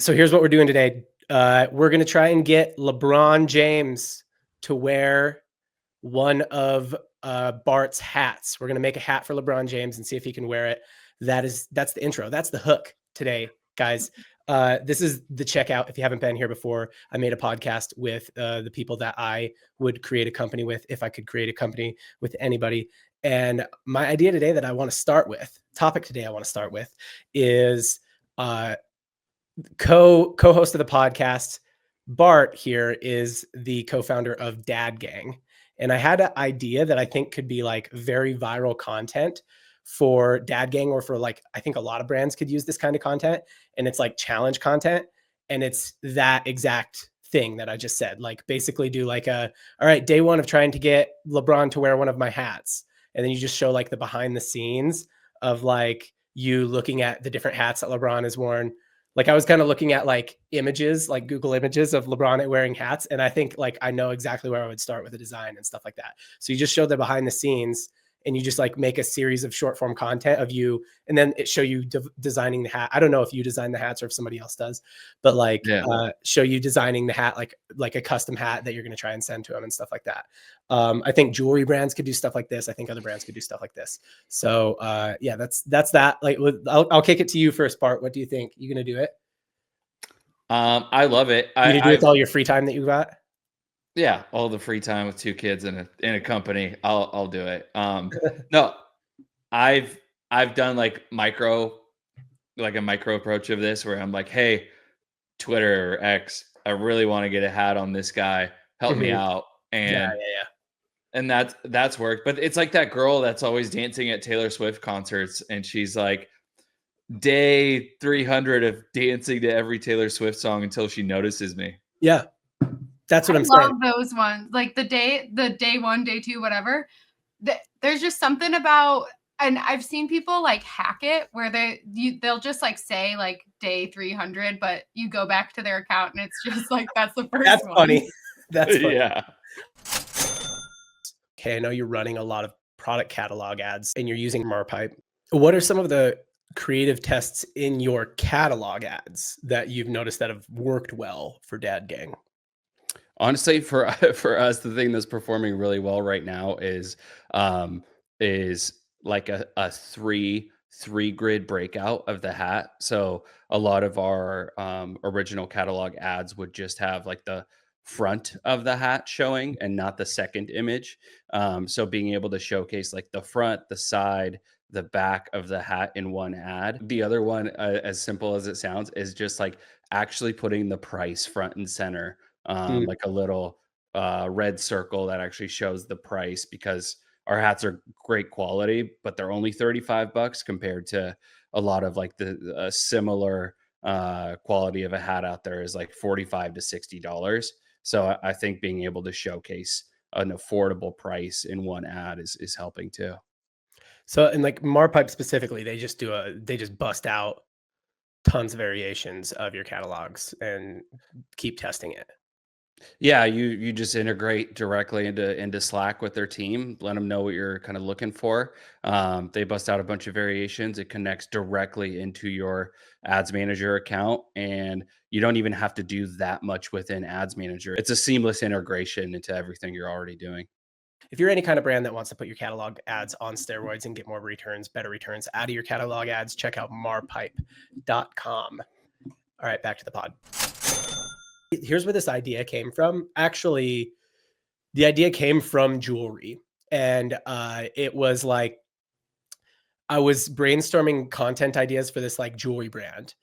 So here's what we're doing today. We're going to try and get LeBron James to wear one of Bart's hats. We're going to make a hat for LeBron James and see if he can wear it. That's the intro. That's the hook today, guys. This is the checkout. If you haven't been here before, I made a podcast with the people that I would create a company with if I could create a company with anybody. And my idea today that I want to start with, topic today I want to start with is co-host of the podcast, Bart here is the co-founder of Dad Gang. And I had an idea that I think could be like very viral content for Dad Gang, or for like, I think a lot of brands could use this kind of content, and it's like challenge content. And it's that exact thing that I just said, like basically do like all right, day one of trying to get LeBron to wear one of my hats. And then you just show like the behind the scenes of like you looking at the different hats that LeBron has worn. Like I was kind of looking at like images, like Google images of LeBron wearing hats. And I think like, I know exactly where I would start with the design and stuff like that. So you just show the behind the scenes and you just like make a series of short form content of you. And then it show you designing the hat. I don't know if you design the hats or if somebody else does, but like show you designing the hat, like a custom hat that you're going to try and send to them and stuff like that. I think jewelry brands could do stuff like this. I think other brands could do stuff like this. So yeah, that's that. Like I'll kick it to you first, Bart. What do you think? You going to do it? I love it. You gonna do it with all your free time that you got? Yeah, all the free time with 2 kids in a company, I'll do it. No, I've done like a micro approach of this where I'm like, hey, Twitter or X, I really want to get a hat on this guy. Help me out. And and that's worked. But it's like that girl that's always dancing at Taylor Swift concerts, and she's like, day 300 of dancing to every Taylor Swift song until she notices me. Yeah. That's what I'm saying. I love those ones. Like the day 1, day 2, whatever. There's just something about, and I've seen people like hack it where they'll just like say like day 300, but you go back to their account and it's just like, that's the first That's one. funny. That's funny. Yeah. Okay, I know you're running a lot of product catalog ads and you're using Marpipe. What are some of the creative tests in your catalog ads that you've noticed that have worked well for Dad Gang? Honestly, for us, the thing that's performing really well right now is like a three grid breakout of the hat. So a lot of our original catalog ads would just have like the front of the hat showing and not the second image. So being able to showcase like the front, the side, the back of the hat in one ad. The other one, as simple as it sounds, is just like actually putting the price front and center. Like a little red circle that actually shows the price, because our hats are great quality, but they're only $35 compared to a lot of like the similar quality of a hat out there is like $45 to $60. So I think being able to showcase an affordable price in one ad is helping too. So, and like Marpipe specifically, they just bust out tons of variations of your catalogs and keep testing it. Yeah, you just integrate directly into Slack with their team, let them know what you're kind of looking for. They bust out a bunch of variations. It connects directly into your Ads Manager account, and you don't even have to do that much within Ads Manager. It's a seamless integration into everything you're already doing. If you're any kind of brand that wants to put your catalog ads on steroids and get more returns, better returns out of your catalog ads, check out marpipe.com. All right, back to the pod. Here's where this idea came from. Actually, the idea came from jewelry. And it was like, I was brainstorming content ideas for this like jewelry brand.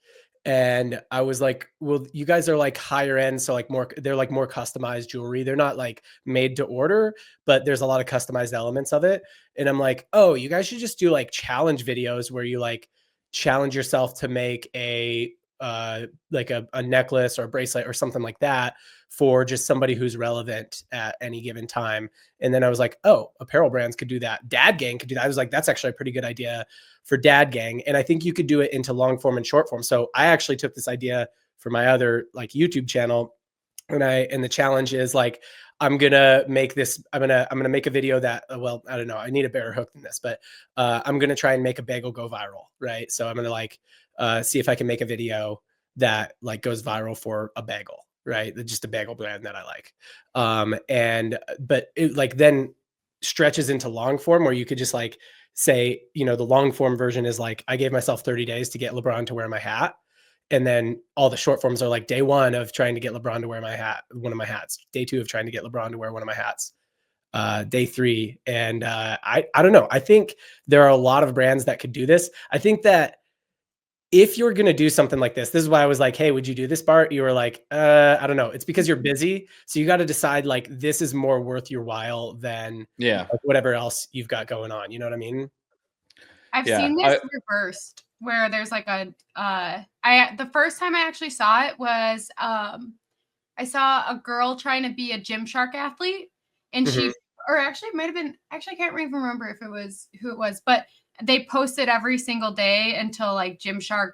And I was like, well, you guys are like higher end. So like they're like more customized jewelry. They're not like made to order, but there's a lot of customized elements of it. And I'm like, oh, you guys should just do like challenge videos where you like challenge yourself to make like a necklace or a bracelet or something like that for just somebody who's relevant at any given time. And then I was like, oh, apparel brands could do that. Dad Gang could do that. I was like, that's actually a pretty good idea for Dad Gang. And I think you could do it into long form and short form. So I actually took this idea for my other like YouTube channel. And the challenge is like, I'm going to make this, I'm going to make a video that, well, I don't know, I need a better hook than this, but I'm going to try and make a bagel go viral. Right. So I'm going to like, see if I can make a video that like goes viral for a bagel, right? Just a bagel brand that I like. But it like then stretches into long form where you could just like say, you know, the long form version is like, I gave myself 30 days to get LeBron to wear my hat. And then all the short forms are like day 1 of trying to get LeBron to wear my hat, one of my hats, day 2 of trying to get LeBron to wear one of my hats, day 3. And I don't know. I think there are a lot of brands that could do this. I think that if you're going to do something like this is why I was like, hey, would you do this, Bart? You were like, I don't know. It's because you're busy. So you got to decide like, this is more worth your while than like, whatever else you've got going on. You know what I mean? I've seen this reversed where there's like a, the first time I actually saw it was, I saw a girl trying to be a Gymshark athlete and she, or actually it might've been, actually I can't even remember if it was who it was, but they posted every single day until like Gymshark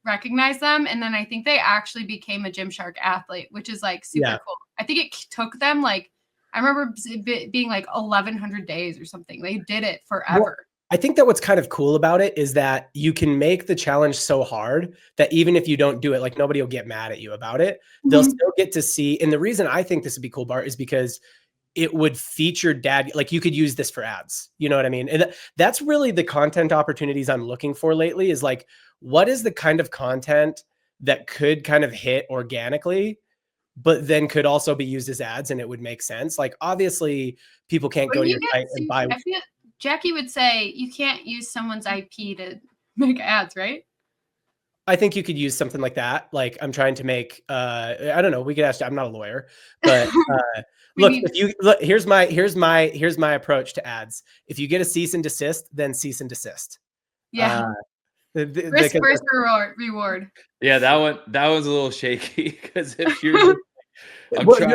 recognized them. And then I think they actually became a Gymshark athlete, which is like super cool. I think it took them like, I remember it being like 1,100 days or something. They did it forever. Well, I think that what's kind of cool about it is that you can make the challenge so hard that even if you don't do it, like nobody will get mad at you about it. They'll still get to see. And the reason I think this would be cool, Bart, is because it would feature dad. Like you could use this for ads. You know what I mean? And that's really the content opportunities I'm looking for lately is like, what is the kind of content that could kind of hit organically, but then could also be used as ads and it would make sense. Like obviously people can't go to your site and buy. I feel Jackie would say you can't use someone's IP to make ads, right? I think you could use something like that. Like I'm trying to make, I don't know. We could ask, I'm not a lawyer, but look, if you look, here's my approach to ads. If you get a cease and desist, then cease and desist. Yeah. Risk versus reward. Yeah, that one's a little shaky because if you're, I'm trying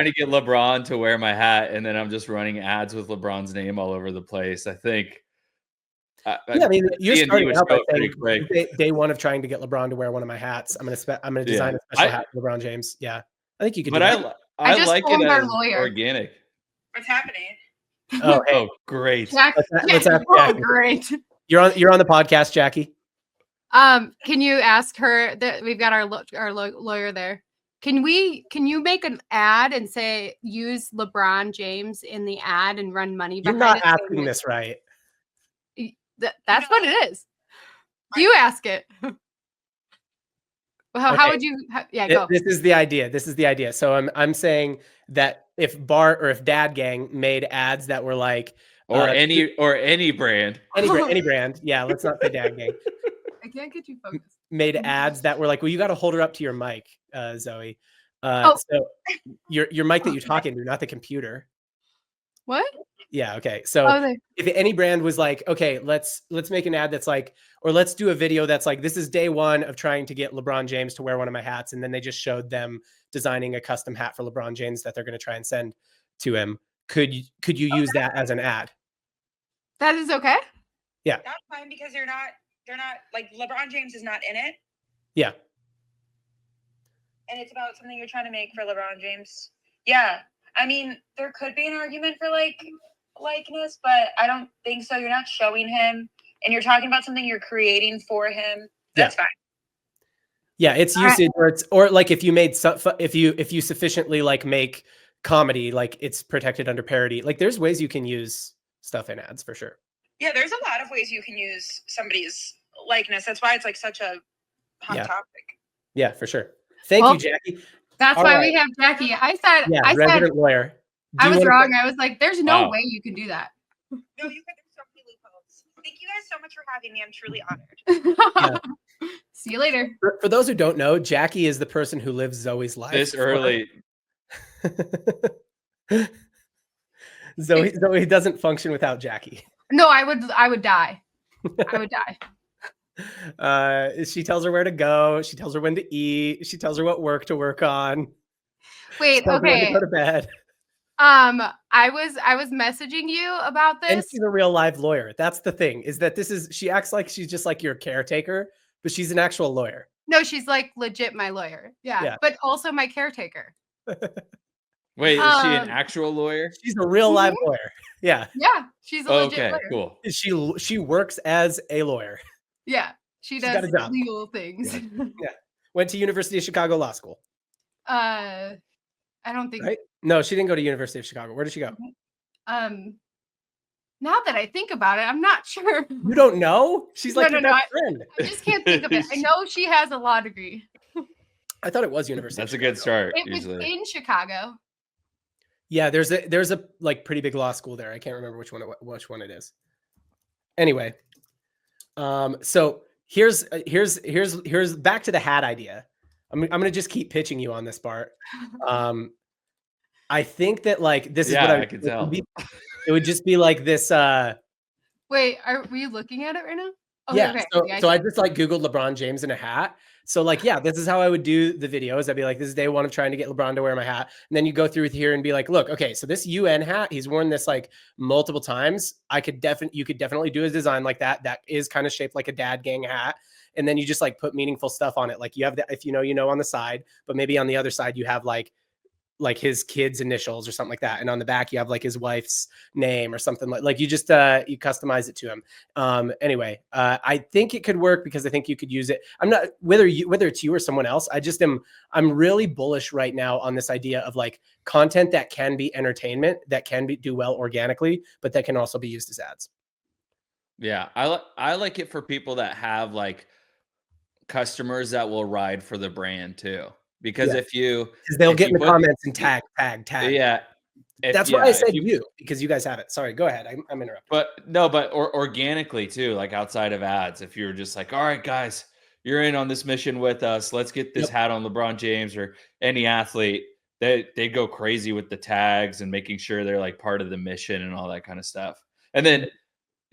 to get LeBron to wear my hat, and then I'm just running ads with LeBron's name all over the place. I think. I mean, you're starting out by saying day 1 of trying to get LeBron to wear one of my hats. I'm gonna design a special hat for LeBron James. Yeah, I think you could. But I like it as organic. What's happening? Oh, hey. Oh, great. Let's have Jackie. Great. You're on the podcast, Jackie. Can you ask her that we've got our lawyer there? Can you make an ad and say use LeBron James in the ad and run money behind it? You're not asking this right. That's what it is. You ask it. How would you? Go. This is the idea. So I'm saying that if Bart or if Dad Gang made ads that were like any brand, any brand. Yeah, let's not say Dad Gang. I can't get you focused. Made ads that were like, well, you got to hold her up to your mic, Zoe. So your mic that you talk into, not the computer. What? Yeah. Okay. So if any brand was like, okay, let's make an ad that's like, or let's do a video that's like, this is day 1 of trying to get LeBron James to wear one of my hats. And then they just showed them designing a custom hat for LeBron James that they're going to try and send to him. Could you use that as an ad? That is okay. Yeah. That's fine because they're not like LeBron James is not in it. Yeah. And it's about something you're trying to make for LeBron James. Yeah. I mean, there could be an argument for like likeness, but I don't think so. You're not showing him and you're talking about something you're creating for him. That's fine. Yeah, it's usage or like if you made if you sufficiently like make comedy, like it's protected under parody. Like there's ways you can use stuff in ads for sure. Yeah, there's a lot of ways you can use somebody's likeness. That's why it's like such a hot topic. Yeah, for sure. Thank you, Jackie. That's why we have Jackie. I said resident lawyer. I was wrong. I was like, there's no way you can do that. No, you could. There's so many loopholes. Thank you guys so much for having me. I'm truly honored. See you later. For those who don't know, Jackie is the person who lives Zoe's life. This early. Zoe doesn't function without Jackie. No, I would die. I would die. She tells her where to go. She tells her when to eat. She tells her what work to work on. Wait, okay. To go to bed. I was messaging you about this. And she's a real live lawyer. That's the thing, is that she acts like she's just like your caretaker, but she's an actual lawyer. No, she's like legit my lawyer. Yeah. But also my caretaker. Wait, is she an actual lawyer? She's a real live lawyer. Yeah. Yeah. She's a legit lawyer. Cool. She works as a lawyer. Yeah. She She's got does a job. legal things. Went to University of Chicago Law School. I don't think. Right? No, she didn't go to University of Chicago. Where did she go? Now that I think about it, I'm not sure. You don't know? She's like No, your no, best friend. I just can't think of it. I know she has a law degree. I thought it was University. That's of a good Chicago. start. It was Usually, in Chicago. Yeah, there's a like pretty big law school there. I can't remember which one it is. Anyway, so here's back to the hat idea. I'm gonna just keep pitching you on this part. I think that like this is what I can tell. It would just be like this. Wait, are we looking at it right now? Okay, Yeah. okay. So, Yeah, so I just like Googled LeBron James in a hat. So like, yeah, this is how I would do the videos. I'd be like, this is day one of trying to get LeBron to wear my hat. And then you go through here and be like, look, okay, so this UN hat, he's worn this like multiple times. You could definitely do a design like that. That is kind of shaped like a dad gang hat. And then you just like put meaningful stuff on it. Like you have the, if you know on the side, but maybe on the other side, you have like his kid's initials or something like that. And on the back, you have like his wife's name or something like you just, you customize it to him. Anyway, I think it could work because I think you could use it. I'm not, whether it's you or someone else, I'm really bullish right now on this idea of like content that can be entertainment, that can do well organically, but that can also be used as ads. Yeah. I like it for people that have like customers that will ride for the brand too. Because Yeah. because they'll get in the comments and tag. Yeah. That's why I said you, because you guys have it. Sorry, go ahead. I'm interrupting. But organically too, like outside of ads, if you're just like, all right, guys, you're in on this mission with us. Let's get this hat on LeBron James or any athlete. They go crazy with the tags and making sure they're like part of the mission and all that kind of stuff. And then,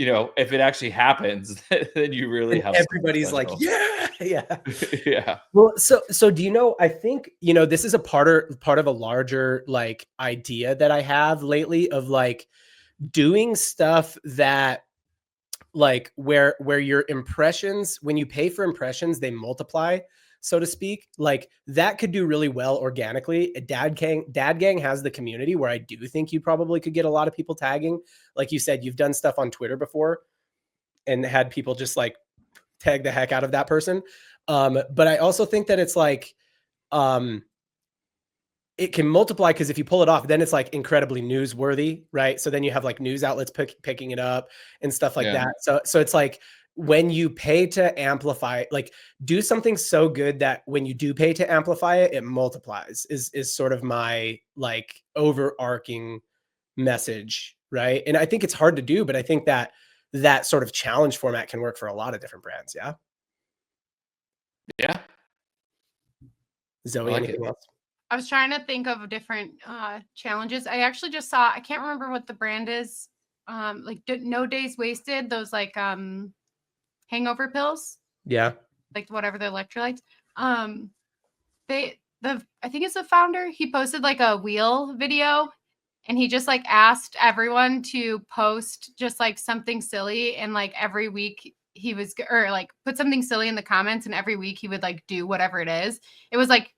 if it actually happens, then you really have everybody's like, yeah. Yeah. Well, so do you know, I think, this is a part of a larger like idea that I have lately of like doing stuff that like where your impressions, when you pay for impressions, they multiply, so to speak. Like that could do really well organically. Dad Gang has the community where I do think you probably could get a lot of people tagging. Like you said, you've done stuff on Twitter before and had people just like tag the heck out of that person. But I also think that it's like, it can multiply because if you pull it off, then it's like incredibly newsworthy, right? So then you have like news outlets picking it up and stuff like that. So it's like when you pay to amplify, like do something so good that when you do pay to amplify it, it multiplies is sort of my like overarching message, right? And I think it's hard to do, but I think that sort of challenge format can work for a lot of different brands. Yeah. Yeah. Zoe, anything else? I was trying to think of different challenges. I actually just saw, I can't remember what the brand is. Like No Days Wasted, those like hangover pills. Yeah. Like whatever the electrolytes. I think it's the founder. He posted like a wheel video and he just like asked everyone to post just like something silly. And like every week or like put something silly in the comments and every week he would like do whatever it is. It was like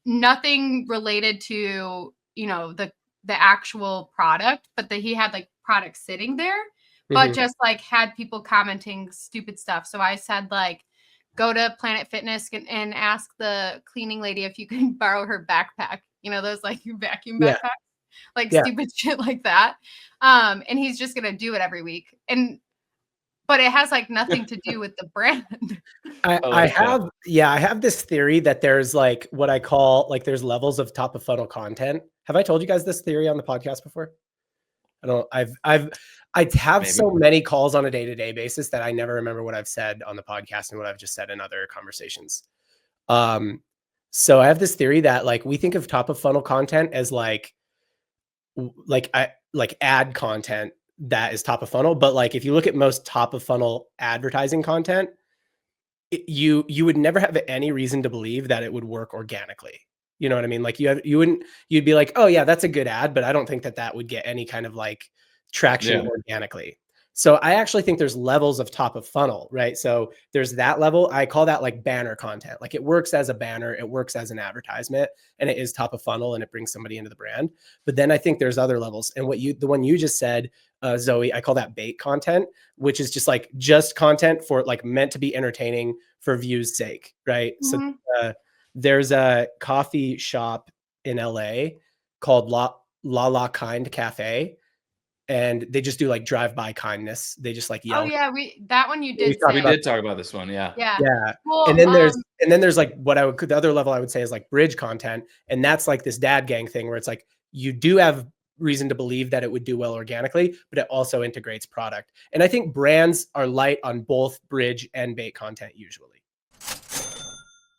nothing related to, the actual product, but that he had like products sitting there, but just like had people commenting stupid stuff. So I said like, go to Planet Fitness and ask the cleaning lady if you can borrow her backpack. Those like vacuum backpacks, like stupid shit like that. And he's just going to do it every week. But it has like nothing to do with the brand. I have this theory that there's like what I call like there's levels of top of funnel content. Have I told you guys this theory on the podcast before? I have so many calls on a day-to-day basis that I never remember what I've said on the podcast and what I've just said in other conversations. So I have this theory that like we think of top of funnel content as like ad content that is top of funnel. But like, if you look at most top of funnel advertising content, you would never have any reason to believe that it would work organically. You know what I mean? Like you'd be like, oh yeah, that's a good ad, but I don't think that would get any kind of like traction organically. So I actually think there's levels of top of funnel, right? So there's that level. I call that like banner content. Like it works as a banner, it works as an advertisement, and it is top of funnel and it brings somebody into the brand. But then I think there's other levels. And the one you just said, Zoe, I call that bait content, which is just content for like meant to be entertaining for views sake, right? Mhm. So there's a coffee shop in LA called La Kind Cafe. And they just do like drive-by kindness. They just like yell. Oh yeah, that one you did We say. did talk about this one. Yeah. Yeah. Yeah. Well, And then there's like the other level I would say is like bridge content. And that's like this dad gang thing where it's like, you do have reason to believe that it would do well organically, but it also integrates product. And I think brands are light on both bridge and bait content usually.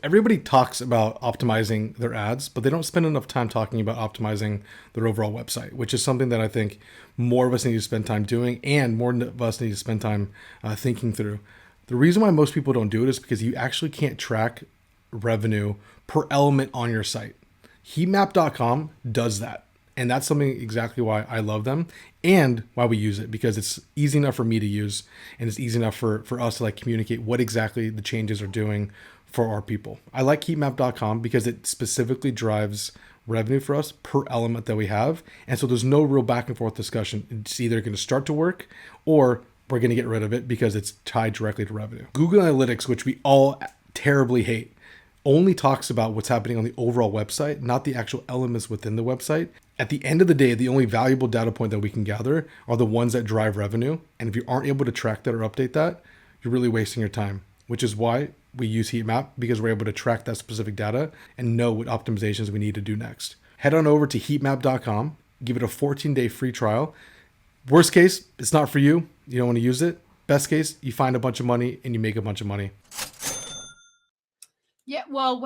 Everybody talks about optimizing their ads, but they don't spend enough time talking about optimizing their overall website, which is something that I think more of us need to spend time doing, and more of us need to spend time thinking through. The reason why most people don't do it is because you actually can't track revenue per element on your site. Heatmap.com does that. And that's something exactly why I love them and why we use it, because it's easy enough for me to use and it's easy enough for us to like communicate what exactly the changes are doing for our people. I like heatmap.com because it specifically drives revenue for us per element that we have. And so there's no real back and forth discussion. It's either going to start to work or we're going to get rid of it because it's tied directly to revenue. Google Analytics, which we all terribly hate, only talks about what's happening on the overall website, not the actual elements within the website. At the end of the day, the only valuable data point that we can gather are the ones that drive revenue. And if you aren't able to track that or update that, you're really wasting your time, which is why we use Heatmap, because we're able to track that specific data and know what optimizations we need to do next. Head on over to heatmap.com, give it a 14-day free trial. Worst case, it's not for you. You don't want to use it. Best case, you find a bunch of money and you make a bunch of money. Yeah, well,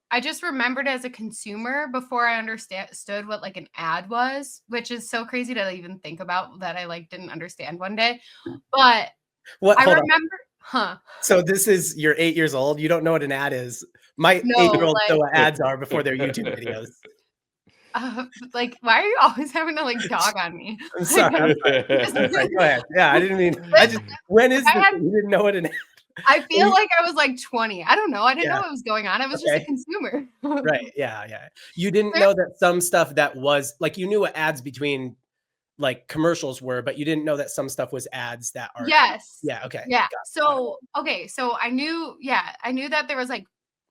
I just remembered as a consumer before I understood what like an ad was, which is so crazy to even think about that I like didn't understand one day. But What? I Hold on. remember, So you're 8 years old. You don't know what an ad is. My No, 8-year-old like- know what ads are before their YouTube videos. like, why are you always having to like dog on me? I'm sorry. Right, go ahead. Yeah, I didn't mean. When is this? You didn't know what an ad. I feel like I was like 20. I don't know. I didn't know Yeah. what was going on. I was just a consumer. Right. Yeah. You didn't know that some stuff that was like, you knew what ads between like commercials were, but you didn't know that some stuff was ads that are. Yes. Yeah. Okay. Yeah. So I knew that there was like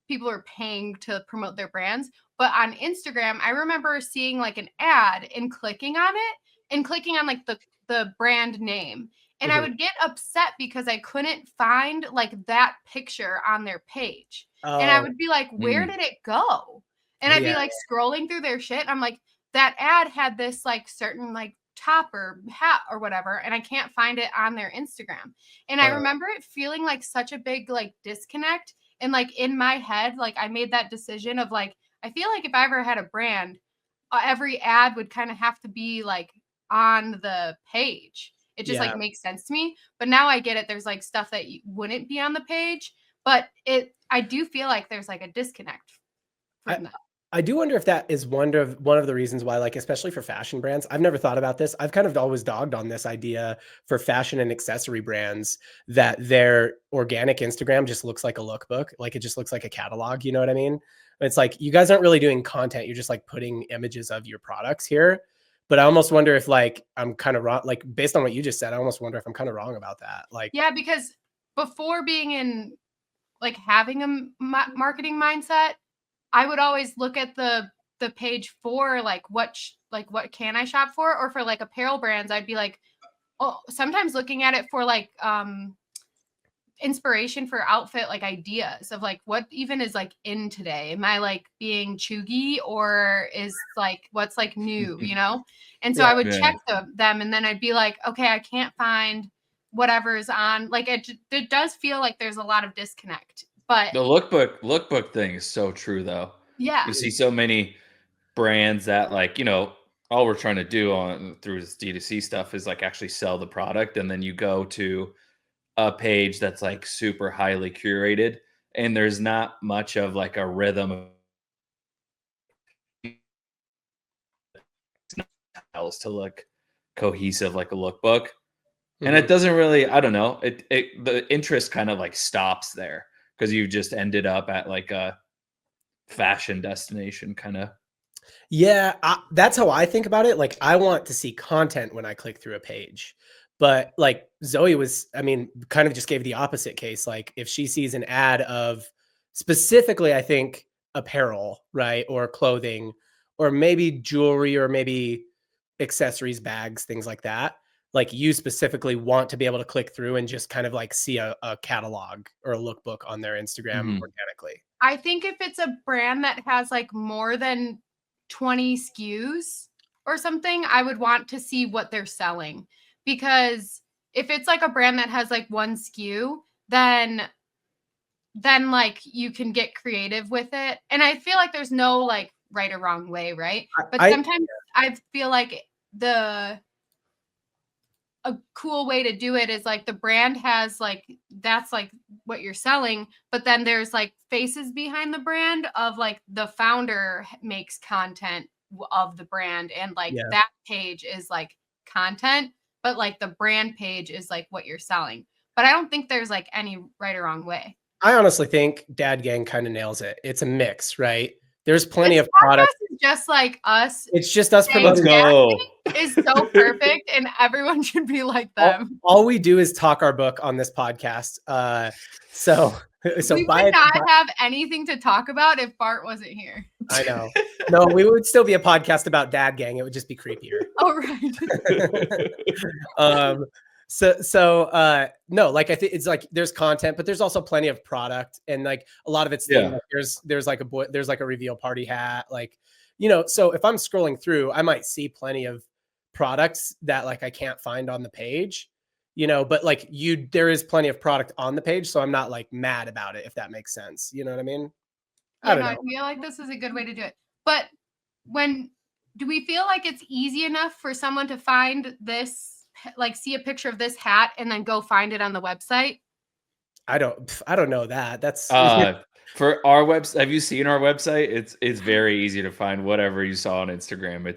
people were paying to promote their brands, but on Instagram, I remember seeing like an ad and clicking on it and clicking on like the brand name. And I would get upset because I couldn't find like that picture on their page. And I would be like, where did it go? And I'd be like scrolling through their shit. I'm like, that ad had this like certain like top or hat or whatever, and I can't find it on their Instagram. And I remember it feeling like such a big like disconnect. And like in my head, like I made that decision of like, I feel like if I ever had a brand, every ad would kind of have to be like on the page. It just like makes sense to me. But now I get it. There's like stuff that wouldn't be on the page, but I do feel like there's like a disconnect from that. I do wonder if that is one of the reasons why, like, especially for fashion brands, I've never thought about this. I've kind of always dogged on this idea for fashion and accessory brands that their organic Instagram just looks like a lookbook. Like it just looks like a catalog. You know what I mean? It's like, you guys aren't really doing content. You're just like putting images of your products here. But I almost wonder if like, I'm kind of wrong, like based on what you just said, I almost wonder if I'm kind of wrong about that. Like, yeah, because before being in like having a marketing mindset, I would always look at the page for like what can I shop for, or for like apparel brands, I'd be like, oh, sometimes looking at it for like inspiration for outfit, like ideas of like what even is like in today. Am I like being chuggy, or is like what's like new, you know? And so I would check them, and then I'd be like, okay, I can't find whatever's on. Like it does feel like there's a lot of disconnect. But the lookbook thing is so true though. Yeah. You see so many brands that like, you know, all we're trying to do through this D2C stuff is like actually sell the product. And then you go to a page that's like super highly curated and there's not much of like a rhythm else to look cohesive like a lookbook. And it doesn't really, I don't know, the interest kind of like stops there because you've just ended up at like a fashion destination kind of. Yeah, that's how I think about it. Like, I want to see content when I click through a page. But like Zoe was, I mean, kind of just gave the opposite case. Like, if she sees an ad of specifically, I think, apparel, right? Or clothing, or maybe jewelry, or maybe accessories, bags, things like that. Like, you specifically want to be able to click through and just kind of like see a catalog or a lookbook on their Instagram organically. I think if it's a brand that has like more than 20 SKUs or something, I would want to see what they're selling. Because if it's like a brand that has like one SKU, then like you can get creative with it. And I feel like there's no like right or wrong way, right? But sometimes I feel like a cool way to do it is like the brand has like, that's like what you're selling, but then there's like faces behind the brand of like the founder makes content of the brand, and like that page is like content, but like the brand page is like what you're selling. But I don't think there's like any right or wrong way. I honestly think Dad Gang kind of nails it. It's a mix, right? There's plenty of products. Just like us. It's just us saying promoting. Let's go. Is so perfect, and everyone should be like them. All we do is talk our book on this podcast. So we would not have anything to talk about if Bart wasn't here. I know. No, we would still be a podcast about Dad Gang. It would just be creepier. Oh, right. No, like I think it's like there's content, but there's also plenty of product, and like a lot of it's like, there's like a reveal party hat, like, you know. So if I'm scrolling through, I might see plenty of products that like I can't find on the page, you know, but like there is plenty of product on the page, so I'm not like mad about it, if that makes sense. You know what I mean? I don't know. I feel like this is a good way to do it. But do we feel like it's easy enough for someone to find this, like see a picture of this hat and then go find it on the website? I don't know that. That's for our website. Have you seen our website? It's very easy to find whatever you saw on Instagram.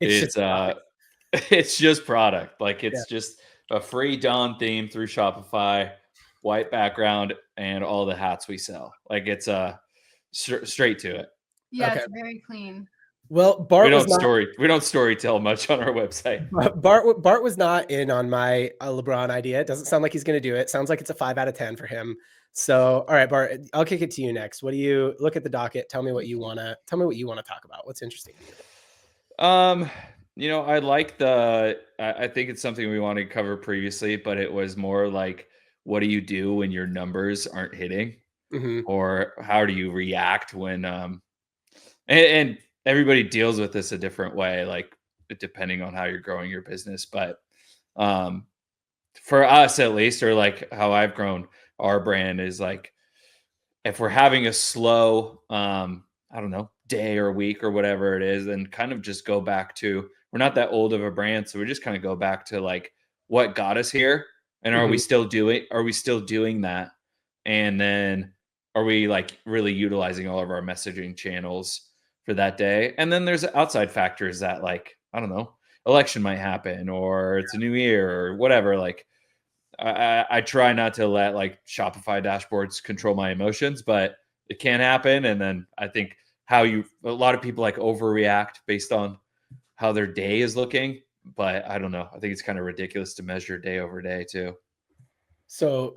It's just product. Like it's just a free Dawn theme through Shopify, white background, and all the hats we sell. Like it's straight to it. Yeah, it's very clean. Well, Bart we don't story tell much on our website. Bart was not in on my LeBron idea. It doesn't sound like he's going to do it. Sounds like it's a 5 out of 10 for him. So, all right, Bart, I'll kick it to you next. What do you look at the docket? Tell me what you want to talk about. What's interesting to you? You know, I think it's something we wanted to cover previously, but it was more like, what do you do when your numbers aren't hitting? Or how do you react when, and everybody deals with this a different way, like depending on how you're growing your business. But for us at least, or like how I've grown our brand, is like, if we're having a slow, I don't know, day or week or whatever it is, then kind of just go back to, we're not that old of a brand. So we just kind of go back to like what got us here. And are we still doing that? And then are we like really utilizing all of our messaging channels for that day? And then there's outside factors that, like, I don't know, election might happen, or it's a new year or whatever. Like I try not to let like Shopify dashboards control my emotions, but it can happen. And then I think a lot of people like overreact based on how their day is looking, but I don't know. I think it's kind of ridiculous to measure day over day too. So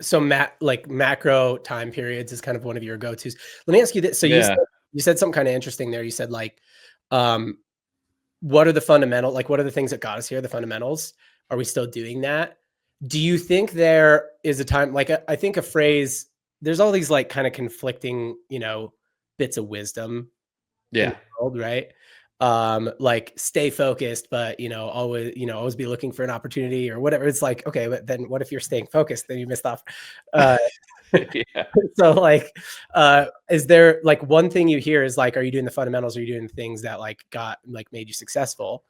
like macro time periods is kind of one of your go-tos. Let me ask you this. So you said something kind of interesting there. You said like, what are the fundamental, like what are the things that got us here? The fundamentals. Are we still doing that? Do you think there is a time, like I think a phrase, there's all these like kind of conflicting, you know, bits of wisdom in the world, right? Like stay focused, but always be looking for an opportunity or whatever. It's like, okay, but then what if you're staying focused? Then you missed off. So like, is there like one thing you hear is like, are you doing the fundamentals? Are you doing things that like made you successful?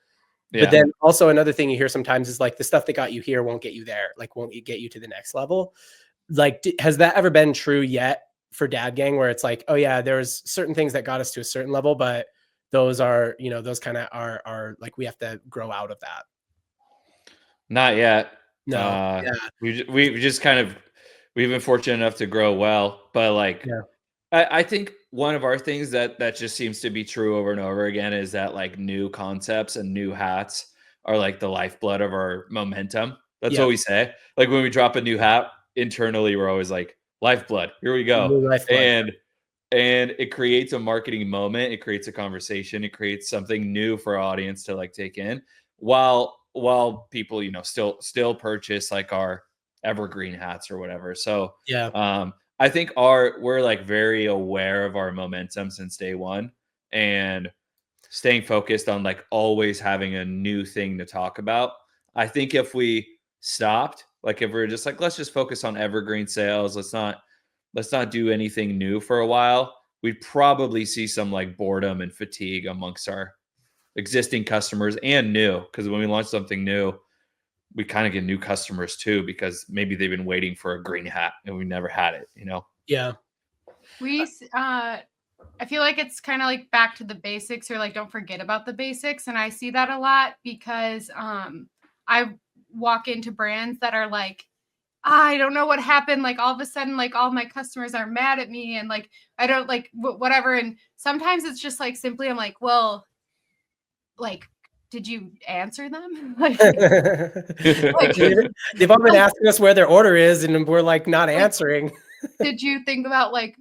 But then also another thing you hear sometimes is like the stuff that got you here won't get you there, like won't get you to the next level. Like, has that ever been true yet for Dad Gang, where it's like, oh yeah, there's certain things that got us to a certain level, but those are, those kind of are like, we have to grow out of that? Not yet. No. Yeah. We've just kind of we've been fortunate enough to grow well, but like Yeah. I think one of our things that just seems to be true over and over again is that like new concepts and new hats are like the lifeblood of our momentum. That's Yeah. what we say. Like when we drop a new hat internally, we're always like lifeblood. Here we go. New lifeblood. And it creates a marketing moment. It creates a conversation. It creates something new for our audience to like take in while people, you know, still purchase like our evergreen hats or whatever. So Yeah. I think we're like very aware of our momentum since day one and staying focused on like always having a new thing to talk about. I think if we stopped, like if we we're just like, let's just focus on evergreen sales, let's not do anything new for a while, we'd probably see some like boredom and fatigue amongst our existing customers and new. Because when we launch something new, we kind of get new customers too, because maybe they've been waiting for a green hat and we never had it, you know? Yeah. I feel like it's kind of like back to the basics, or like don't forget about the basics. And I see that a lot because I walk into brands that are like, I don't know what happened. Like all of a sudden, like all my customers are mad at me and like, I don't like whatever. And sometimes it's just like simply, I'm like, well, like, did you answer them? Like, they've all been asking us where their order is, and we're like not answering. Did you think about like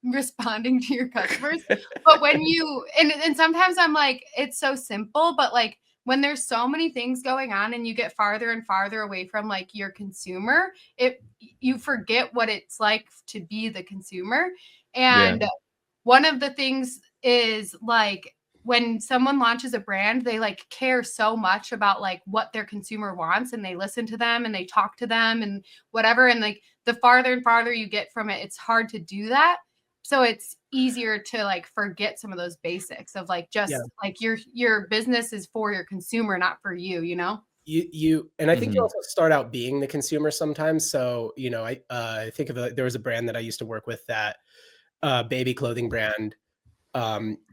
responding to your customers? But when you and sometimes I'm like, it's so simple, but like when there's so many things going on and you get farther and farther away from like your consumer, you forget what it's like to be the consumer. And one of the things is like when someone launches a brand, they like care so much about like what their consumer wants, and they listen to them and they talk to them and whatever. And like the farther and farther you get from it, it's hard to do that. So it's easier to like forget some of those basics of like just like your business is for your consumer, not for you, you know? And I think you also start out being the consumer sometimes. So, you know, I think of there was a brand that I used to work with, that baby clothing brand.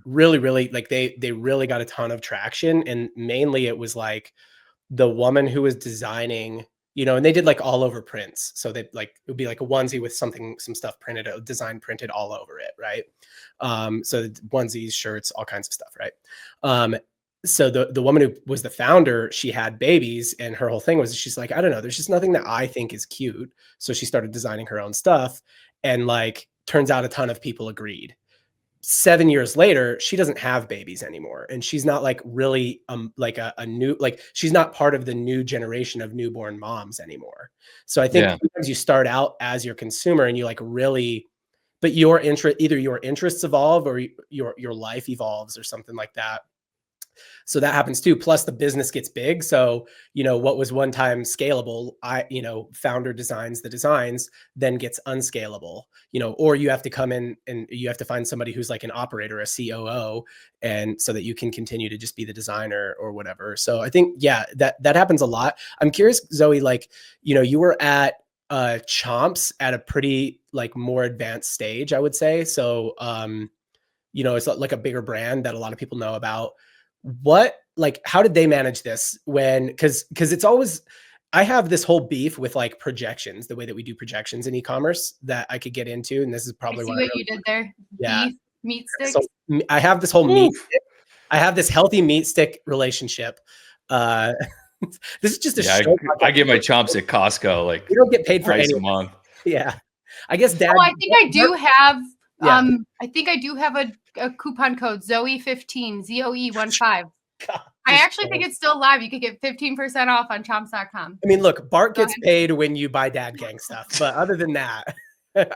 Really like they really got a ton of traction, and mainly it was like the woman who was designing, you know, and they did like all over prints. So they like, it would be like a onesie with some stuff printed, a design printed all over it. Right. So onesies, shirts, all kinds of stuff. Right. So the woman who was the founder, she had babies, and her whole thing was, she's like, I don't know, there's just nothing that I think is cute. So she started designing her own stuff, and like, turns out a ton of people agreed. 7 years later, she doesn't have babies anymore. And she's not like really like a new, like she's not part of the new generation of newborn moms anymore. So I think sometimes you start out as your consumer and you like really, but your either your interests evolve or your life evolves or something like that. So that happens too. Plus the business gets big. So, you know, what was one time scalable, founder designs the designs, then gets unscalable, you know, or you have to come in and you have to find somebody who's like an operator, a COO, and so that you can continue to just be the designer or whatever. So I think, that happens a lot. I'm curious, Zoe, like, you know, you were at Chomps at a pretty like more advanced stage, I would say. So, you know, it's like a bigger brand that a lot of people know about. How did they manage this because it's always, I have this whole beef with like projections, the way that we do projections in e-commerce that I could get into. And this is probably what you did there. Yeah. Beef, meat sticks. So I have this whole meat stick. I have this healthy meat stick relationship. This is just a show. I get my Chomps at Costco. Like, you don't get paid for any a month. Yeah. I guess Dad. Oh, I think I do have. I think I do have a coupon code Zoe15 ZOE15. I actually think it's still live. You could get 15% off on chomps.com. I mean, look, Bart gets paid when you buy Dad Gang stuff, but other than that, but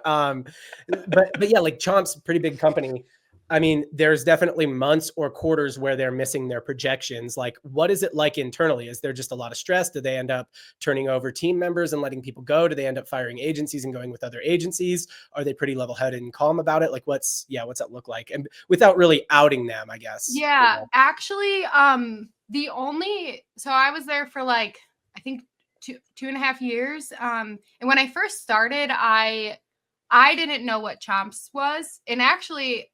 yeah, like Chomps, pretty big company. I mean, there's definitely months or quarters where they're missing their projections. Like, what is it like internally? Is there just a lot of stress? Do they end up turning over team members and letting people go? Do they end up firing agencies and going with other agencies? Are they pretty level-headed and calm about it? Like, what's that look like? And without really outing them, I guess. Yeah, actually, so I was there for like, I think 2.5 years. And when I first started, I didn't know what Chomps was. And actually,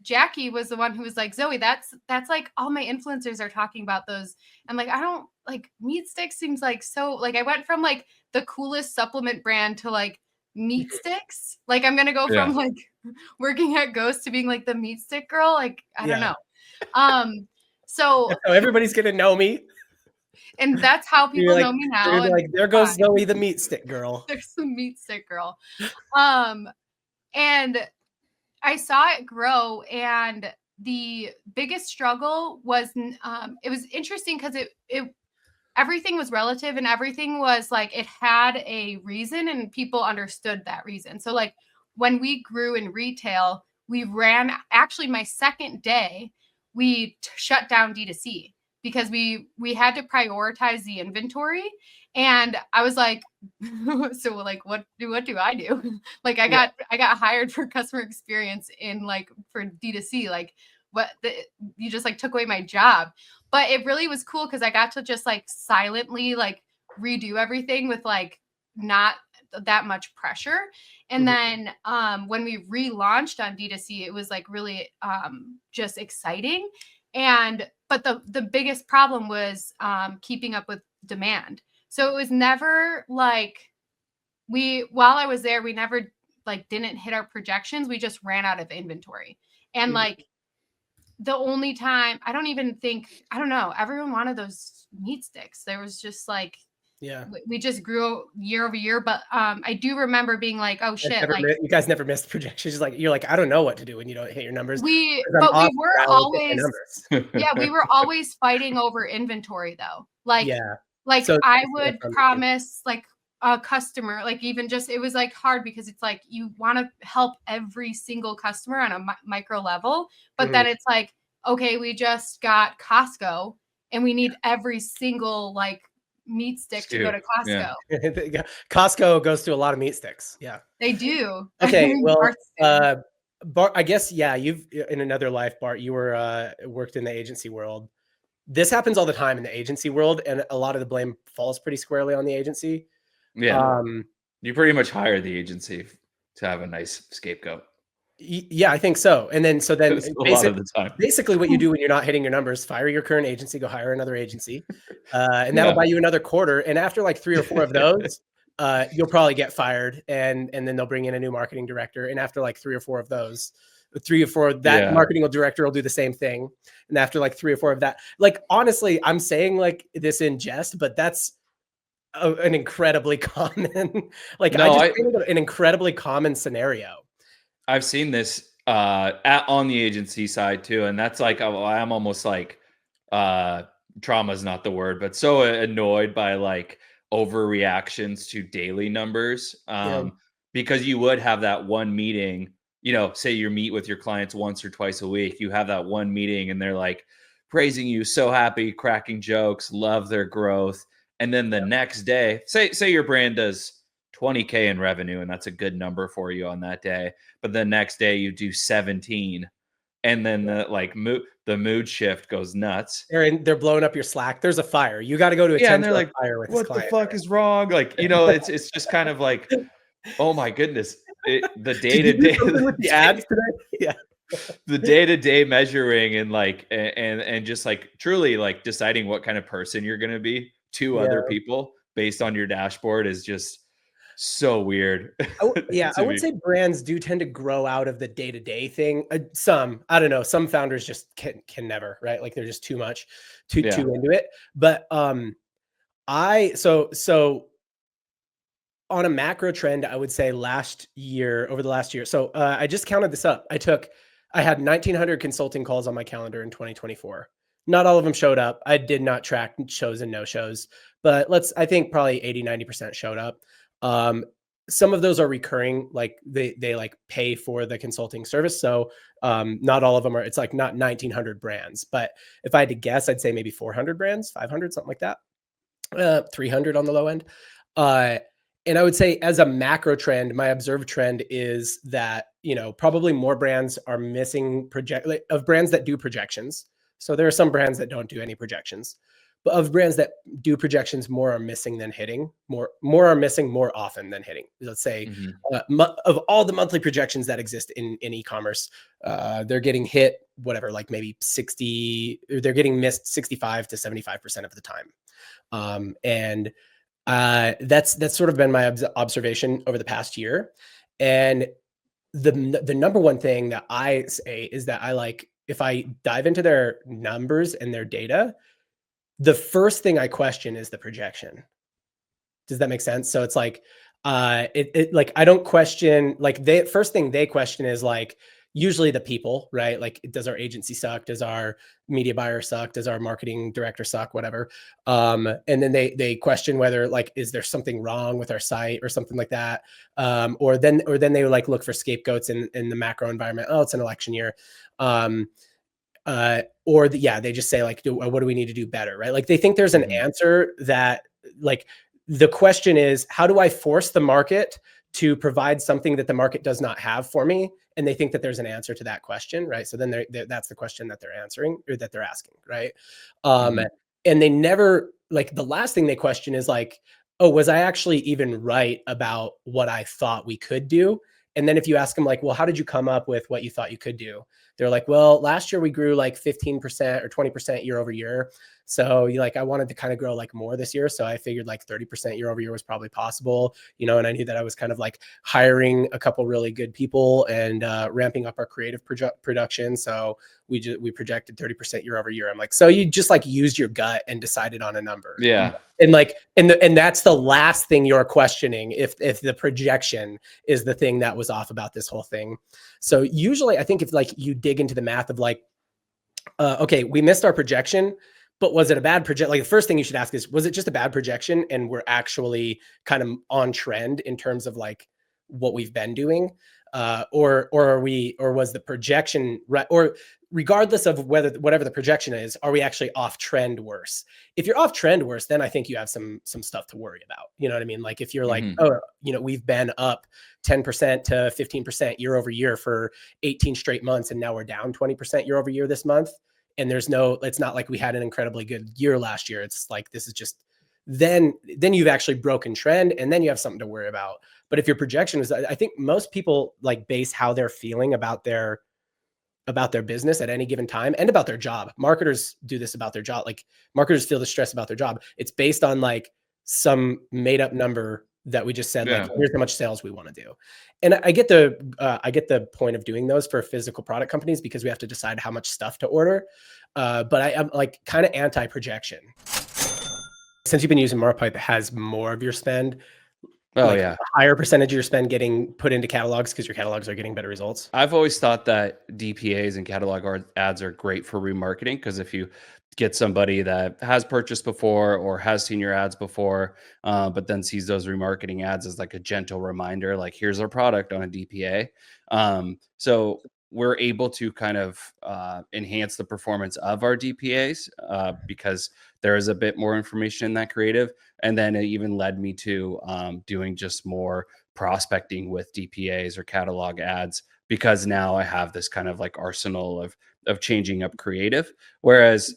Jackie was the one who was like, Zoe, that's like all my influencers are talking about those. I'm like, I don't like meat sticks seems like so like I went from like the coolest supplement brand to like meat sticks. Like I'm gonna go from like working at Ghost to being like the meat stick girl. Like, I don't know. So That's how everybody's gonna know me. and that's how people Like, know me they're now. gonna be And like, there goes fine. Zoe, the meat stick girl. There's the meat stick girl. And I saw it grow, and the biggest struggle was it was interesting because it everything was relative, and everything was like it had a reason, and people understood that reason. So like when we grew in retail, we ran actually my second day, we shut down D2C because we had to prioritize the inventory. And I was like, so like, what do I do? Like I got hired for customer experience in like for D2C, like you just like took away my job. But it really was cool because I got to just like silently like redo everything with like not that much pressure. And then when we relaunched on D2C, it was like really just exciting. But the biggest problem was keeping up with demand. So it was never like while I was there, we never like didn't hit our projections. We just ran out of inventory. And like the only time I don't know, everyone wanted those meat sticks. There was just like, we just grew year over year. But I do remember being like, oh shit, you guys never missed projections. Like you're like, I don't know what to do when you don't hit your numbers. We were always fighting over inventory though. Like so I would promise like a customer, like even just, it was like hard because it's like, you want to help every single customer on a micro level, but then it's like, okay, we just got Costco and we need every single like meat stick to go to Costco. Yeah. Costco goes to a lot of meat sticks. Yeah, they do. Okay. Well, Bart, I guess, you've in another life, Bart, you were worked in the agency world. This happens all the time in the agency world, and a lot of the blame falls pretty squarely on the agency. Yeah. You pretty much hire the agency to have a nice scapegoat. Yeah, I think so. And then, a lot of the time, basically what you do when you're not hitting your numbers, fire your current agency, go hire another agency. And that'll buy you another quarter. And after like 3 or 4 of those, you'll probably get fired. And then they'll bring in a new marketing director. And after like 3 or 4 of those, 3 or 4, that marketing director will do the same thing. And after like 3 or 4 of that, like, honestly, I'm saying like this in jest, but that's an incredibly common, like, an incredibly common scenario. I've seen this on the agency side too. And that's like, I'm almost like, trauma is not the word, but so annoyed by like overreactions to daily numbers. Because you would have that one meeting, you know, say you meet with your clients once or twice a week, you have that one meeting and they're like praising you, so happy, cracking jokes, love their growth. And then the next day, say your brand does 20K in revenue, and that's a good number for you on that day. But the next day you do 17, and then the mood shift goes nuts. They're blowing up your Slack. There's a fire. You got to go to and they're like, fire with what the fuck is wrong? Like, you know, it's just kind of like, oh my goodness, the day to day with the ads today, the day to day measuring and like and just like truly like deciding what kind of person you're gonna be to other people based on your dashboard is just so weird. I would say brands do tend to grow out of the day-to-day thing. I don't know, some founders just can never, right? Like they're just too much, too into it. But so on a macro trend, I would say over the last year. So I just counted this up. I had 1,900 consulting calls on my calendar in 2024. Not all of them showed up. I did not track shows and no shows, but I think probably 80-90% showed up. Some of those are recurring, like they like pay for the consulting service. So not all of them it's like not 1,900 brands, but if I had to guess, I'd say maybe 400 brands, 500, something like that. 300 on the low end. And I would say as a macro trend, my observed trend is that, you know, probably more brands are missing of brands that do projections. So there are some brands that don't do any projections, of brands that do projections, more are missing than hitting. More are missing more often than hitting. Let's say of all the monthly projections that exist in e-commerce, they're getting hit whatever, like maybe 60, or they're getting missed 65 to 75% of the time. And that's sort of been my observation over the past year. And the number one thing that I say is that I like, if I dive into their numbers and their data, the first thing I question is the projection. Does that make sense? So it's like, like, I don't question, like, first thing they question is like, usually the people, right? Like, does our agency suck? Does our media buyer suck? Does our marketing director suck? Whatever. And then they question whether, like, is there something wrong with our site or something like that? Or then they like look for scapegoats in the macro environment. Oh, it's an election year. They just say like, what do we need to do better? Right? Like, they think there's an answer that, like, the question is, how do I force the market to provide something that the market does not have for me? And they think that there's an answer to that question, right? So then that's the question that they're answering, or that they're asking, right? And they never, like, the last thing they question is like, oh, was I actually even right about what I thought we could do? And then if you ask them like, well, how did you come up with what you thought you could do? They're like, well, last year we grew like 15% or 20% year over year. So I wanted to kind of grow like more this year. So I figured like 30% year over year was probably possible, and I knew that I was kind of like hiring a couple really good people and ramping up our creative production. So we projected 30% year over year. I'm like, so you just like used your gut and decided on a number. Yeah. And like, and that's the last thing you're questioning, if the projection is the thing that was off about this whole thing. So usually I think if like you dig into the math of like, okay, we missed our projection, but was it a bad project? Like, the first thing you should ask is, was it just a bad projection and we're actually kind of on trend in terms of like what we've been doing? Or was the projection right? Or regardless of whatever the projection is, are we actually off trend worse? If you're off trend worse, then I think you have some stuff to worry about. You know what I mean? Like, if you're like, oh, we've been up 10% to 15% year over year for 18 straight months, and now we're down 20% year over year this month. And it's not like we had an incredibly good year last year. It's like, this is just, then you've actually broken trend, and then you have something to worry about. But if your projection is, I think most people like base how they're feeling about their business at any given time, and about their job. Marketers do this about their job. Like, marketers feel the stress about their job. It's based on like some made up number that we just said, like, here's how much sales we want to do. And I get the point of doing those for physical product companies, because we have to decide how much stuff to order. But I am like kind of anti-projection. Since you've been using Marpipe, has more of your spend, a higher percentage of your spend getting put into catalogs because your catalogs are getting better results? I've always thought that DPAs and catalog ads are great for remarketing, because if you get somebody that has purchased before or has seen your ads before, but then sees those remarketing ads as like a gentle reminder, like, here's our product on a DPA. So we're able to kind of enhance the performance of our DPAs because there is a bit more information in that creative. And then it even led me to doing just more prospecting with DPAs or catalog ads, because now I have this kind of like arsenal of changing up creative. Whereas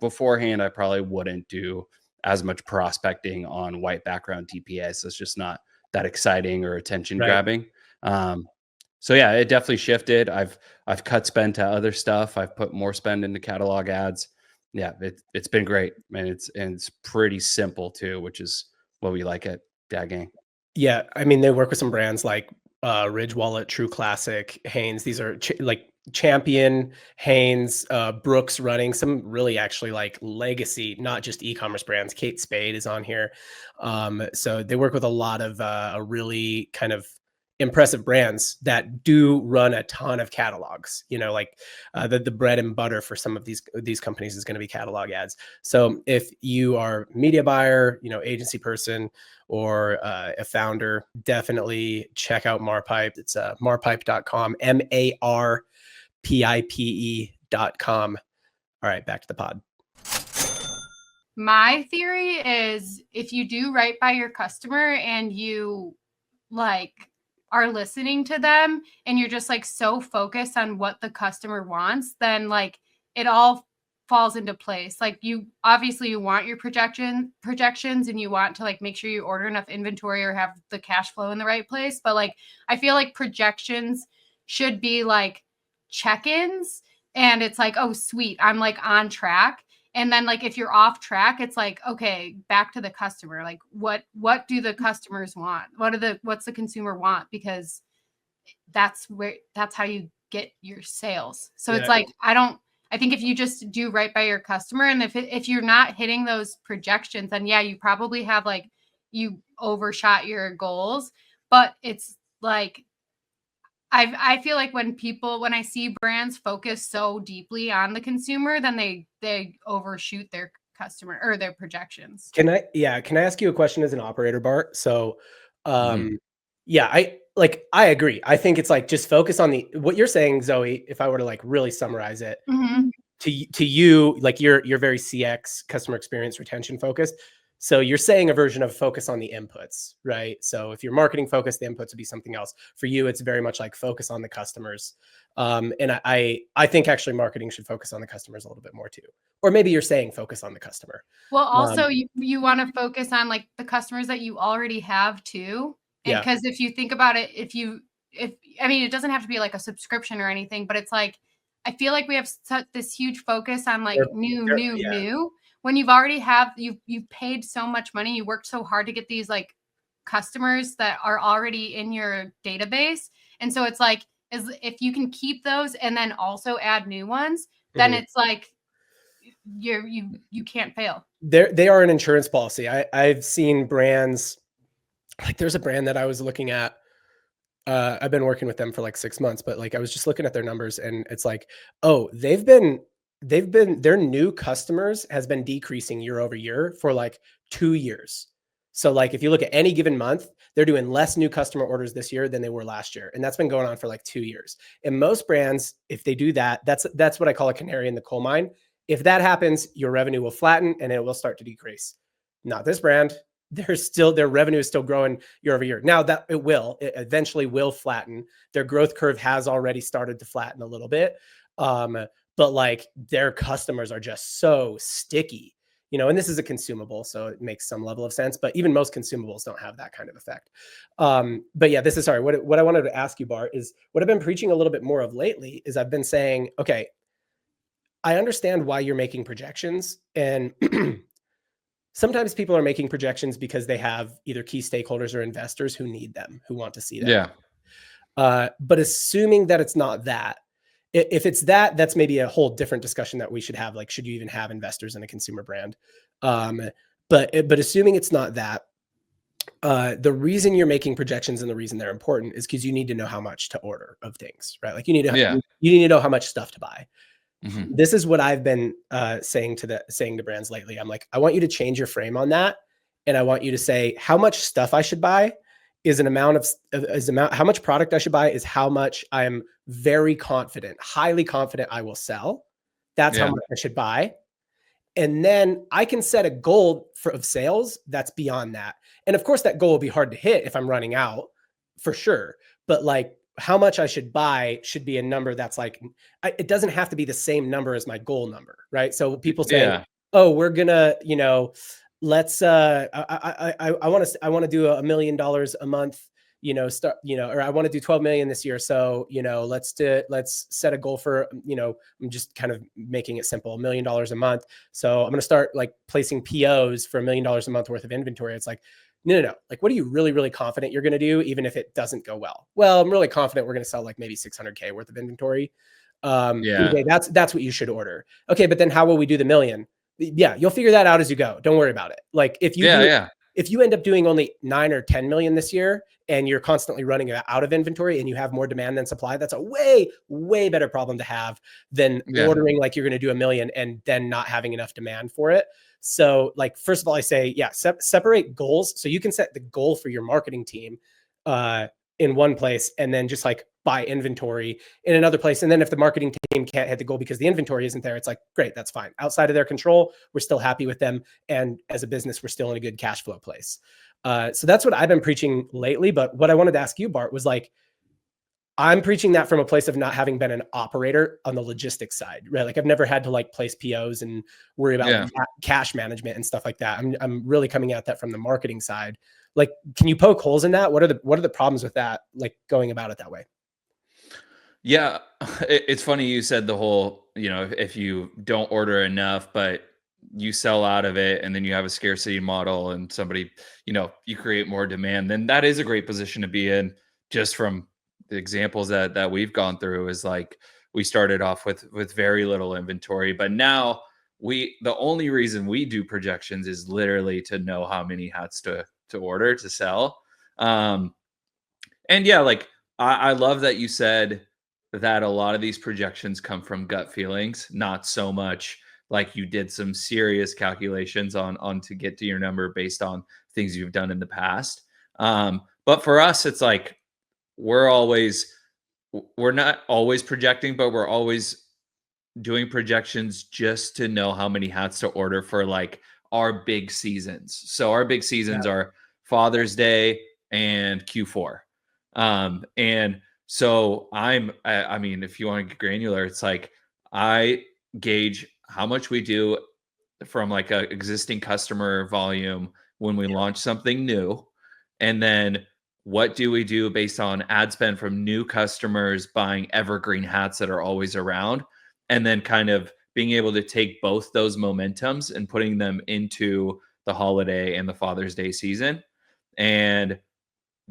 beforehand, I probably wouldn't do as much prospecting on white background DPAs. It's just not that exciting or attention grabbing. So yeah, it definitely shifted. I've cut spend to other stuff. I've put more spend into catalog ads. Yeah, it's been great, and it's pretty simple too, which is what we like at Dad Gang. Yeah, I mean, they work with some brands like Ridge Wallet, True Classic, Hanes. These are like Champion, Hanes, Brooks Running, some really actually like legacy, not just e-commerce brands. Kate Spade is on here. So they work with a lot of really kind of impressive brands that do run a ton of catalogs. Like the bread and butter for some of these companies is going to be catalog ads. So if you are a media buyer, agency person, or a founder, definitely check out Marpipe. It's marpipe.com, marpipe.com. All right, back to the pod. My theory is, if you do right by your customer and you like are listening to them, and you're just like so focused on what the customer wants, then like it all falls into place. Like you want your projections and you want to like make sure you order enough inventory or have the cash flow in the right place. But like, I feel like projections should be like check-ins, and it's like, oh, sweet, I'm like on track. And then like, if you're off track, it's like, okay, back to the customer. Like what do the customers want? What's the consumer want? Because that's how you get your sales. So it's like, I think if you just do right by your customer, and if you're not hitting those projections, then yeah, you probably have like, you overshot your goals. But it's like, I feel like when I see brands focus so deeply on the consumer, then they overshoot their customer or their projections. Can I ask you a question as an operator, Bart? So, Mhm. yeah, I agree. I think it's like, just focus on what you're saying, Zoe, if I were to like really summarize it to you, like you're very CX, customer experience, retention focused. So you're saying a version of focus on the inputs, right? So if you're marketing focused, the inputs would be something else. For you, it's very much like focus on the customers. And I think actually marketing should focus on the customers a little bit more too. Or maybe you're saying focus on the customer. Well, also you want to focus on like the customers that you already have too. And because if you think about it, I mean, it doesn't have to be like a subscription or anything, but it's like, I feel like we have this huge focus on like new. When you've already you've paid so much money, you worked so hard to get these like customers that are already in your database. And so it's like, if you can keep those and then also add new ones, then it's like you can't fail. They are an insurance policy. I've seen brands, like there's a brand that I was looking at. I've been working with them for like 6 months, but like I was just looking at their numbers and it's like, oh, their new customers has been decreasing year over year for like 2 years. So like, if you look at any given month, they're doing less new customer orders this year than they were last year. And that's been going on for like 2 years. And most brands, if they do that, that's what I call a canary in the coal mine. If that happens, your revenue will flatten and it will start to decrease. Not this brand. Their revenue is still growing year over year. Now that it eventually will flatten. Their growth curve has already started to flatten a little bit. But like their customers are just so sticky, and this is a consumable, so it makes some level of sense, but even most consumables don't have that kind of effect. But yeah, what I wanted to ask you, Bart, is what I've been preaching a little bit more of lately is I've been saying, okay, I understand why you're making projections, and sometimes people are making projections because they have either key stakeholders or investors who need them, who want to see them. Yeah. But assuming that it's not that, if it's that, that's maybe a whole different discussion that we should have. Like, should you even have investors in a consumer brand? But assuming it's not that, the reason you're making projections and the reason they're important is because you need to know how much to order of things, right? Like you need to know how much stuff to buy. Mm-hmm. This is what I've been saying to brands lately. I'm like, I want you to change your frame on that, and I want you to say how much stuff I should buy is how much product I should buy is how much I'm very confident, highly confident I will sell. That's how much I should buy. And then I can set a goal of sales that's beyond that. And of course that goal will be hard to hit if I'm running out, for sure. But like how much I should buy should be a number that's like, it doesn't have to be the same number as my goal number, right? So people say, oh, we're gonna, let's I want to do $1 million a month, or I want to do 12 million this year. So, let's set a goal for, I'm just kind of making it simple, $1 million a month. So I'm going to start like placing POs for $1 million a month worth of inventory. It's like, no. Like, what are you really, really confident you're going to do, even if it doesn't go well? Well, I'm really confident we're going to sell like maybe 600K worth of inventory. Okay, that's what you should order. Okay. But then how will we do the million? Yeah, you'll figure that out as you go. Don't worry about it. Like if you end up doing only 9 or 10 million this year and you're constantly running out of inventory and you have more demand than supply, that's a way, way better problem to have than ordering like you're going to do 1 million and then not having enough demand for it. So like, first of all, I say, separate goals. So you can set the goal for your marketing team in one place and then just like buy inventory in another place. And then if the marketing team can't hit the goal because the inventory isn't there, it's like, great, that's fine. Outside of their control, we're still happy with them. And as a business, we're still in a good cash flow place. So that's what I've been preaching lately. But what I wanted to ask you, Bart, was like, I'm preaching that from a place of not having been an operator on the logistics side, right? Like I've never had to like place POs and worry about Yeah. cash management and stuff like that. I'm really coming at that from the marketing side. Like, can you poke holes in that? What are the problems with that? Like going about it that way? Yeah, it's funny you said the whole, if you don't order enough, but you sell out of it and then you have a scarcity model and somebody, you create more demand, then that is a great position to be in. Just from the examples that we've gone through, is like we started off with very little inventory, but now the only reason we do projections is literally to know how many hats to order to sell. And yeah, like I love that you said that a lot of these projections come from gut feelings, not so much like you did some serious calculations on to get to your number based on things you've done in the past. But for us, it's like we're not always projecting, but we're always doing projections just to know how many hats to order for like our big seasons. So our big seasons are Father's Day and Q4. And so I mean, if you want to get granular, it's like I gauge how much we do from like a existing customer volume when we launch something new. And then what do we do based on ad spend from new customers buying evergreen hats that are always around? And then kind of being able to take both those momentums and putting them into the holiday and the Father's Day season. And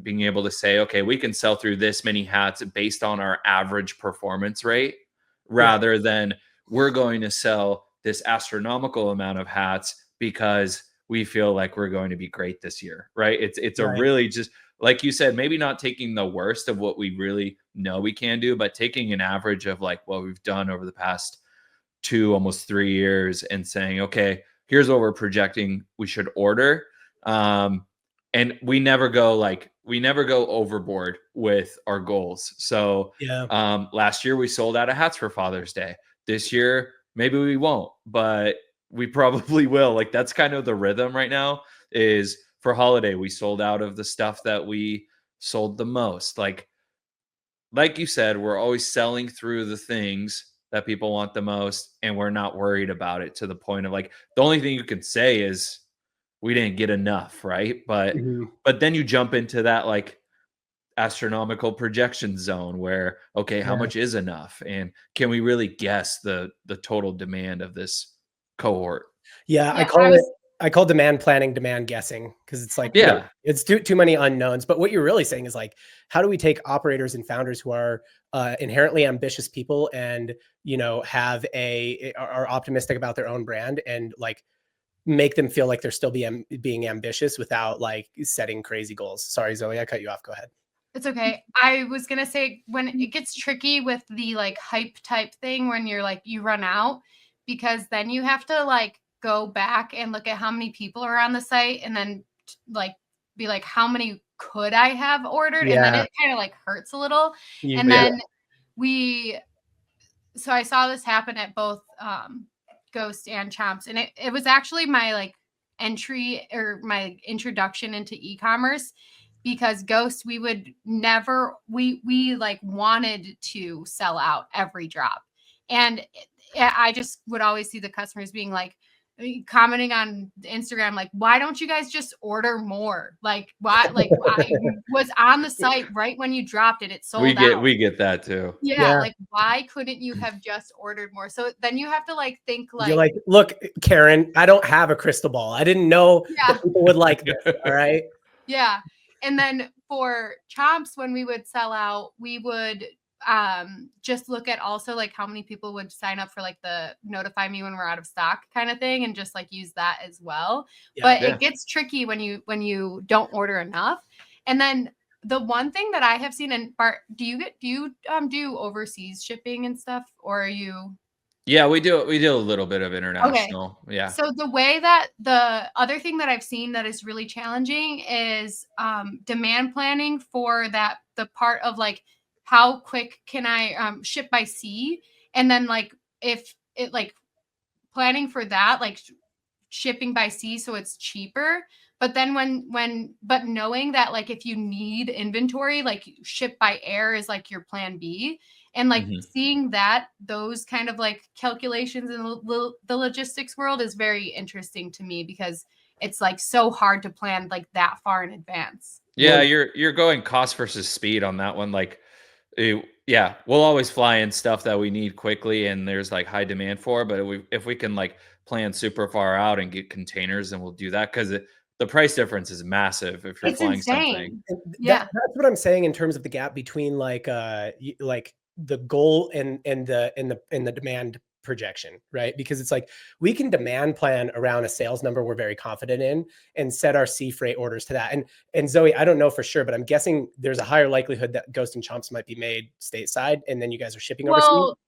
being able to say, okay, we can sell through this many hats based on our average performance rate, rather than we're going to sell this astronomical amount of hats because we feel like we're going to be great this year, right? It's a really, just like you said, maybe not taking the worst of what we really know we can do, but taking an average of like what we've done over the past 2, almost 3 years and saying, okay, here's what we're projecting we should order. And we never go overboard with our goals. So last year we sold out of hats for Father's Day. This year, maybe we won't, but we probably will. Like that's kind of the rhythm right now, is for holiday, we sold out of the stuff that we sold the most. Like you said, we're always selling through the things that people want the most, and we're not worried about it to the point of like, the only thing you can say is we didn't get enough, right? But then you jump into that like astronomical projection zone where, okay, how much is enough, and can we really guess the total demand of this cohort? I call demand planning demand guessing, because it's like it's too many unknowns. But what you're really saying is like, how do we take operators and founders who are inherently ambitious people and are optimistic about their own brand, and like make them feel like they're still being ambitious without like setting crazy goals. Sorry, Zoe, I cut you off. Go ahead. It's okay. I was going to say, when it gets tricky with the like hype type thing, when you're like, you run out, because then you have to like go back and look at how many people are on the site and then like be like, how many could I have ordered? And then it kind of like hurts a little. Then so I saw this happen at both Ghost and Chomps. And it was actually my like entry or my introduction into e-commerce, because Ghost, we would never, we like wanted to sell out every drop. And I just would always see the customers being like, commenting on Instagram, like, why don't you guys just order more? Like, why? Like, I was on the site right when you dropped it. It sold out. We get that too. Yeah. Like, why couldn't you have just ordered more? So then you have to like think like, you're like, look, Karen, I don't have a crystal ball. I didn't know that people would like this. All right. Yeah. And then for Chomps, when we would sell out, we would just look at also like how many people would sign up for like the notify me when we're out of stock kind of thing, and just like use that as well. But it gets tricky when you don't order enough. And then the one thing that I have seen, and Bart, do you do overseas shipping and stuff, or are you? Yeah, we do a little bit of international. Okay. Yeah. So the way that the other thing that I've seen that is really challenging is demand planning for that, the part of like, how quick can I ship by sea? And then like, if it like planning for that, like shipping by sea, so it's cheaper. But then but knowing that like if you need inventory, like ship by air is like your plan B. And like seeing that those kind of like calculations in the logistics world is very interesting to me, because it's like so hard to plan like that far in advance. Yeah, you're going cost versus speed on that one. Like, yeah, we'll always fly in stuff that we need quickly and there's like high demand for. But if we can like plan super far out and get containers, then we'll do that, because the price difference is massive if you're flying something. Yeah, that's what I'm saying in terms of the gap between like the goal and the demand projection, right? Because it's like we can demand plan around a sales number we're very confident in and set our sea freight orders to that. And Zoe, I don't know for sure, but I'm guessing there's a higher likelihood that Ghost and Chomps might be made stateside and then you guys are shipping overseas. Well,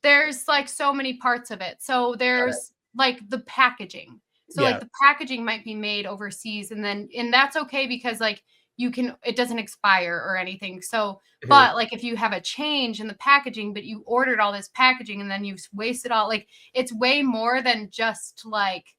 there's like so many parts of it. So there's like the packaging. So like the packaging might be made overseas, and that's okay, because like it doesn't expire or anything. So, but like if you have a change in the packaging, but you ordered all this packaging and then you've wasted all, like it's way more than just like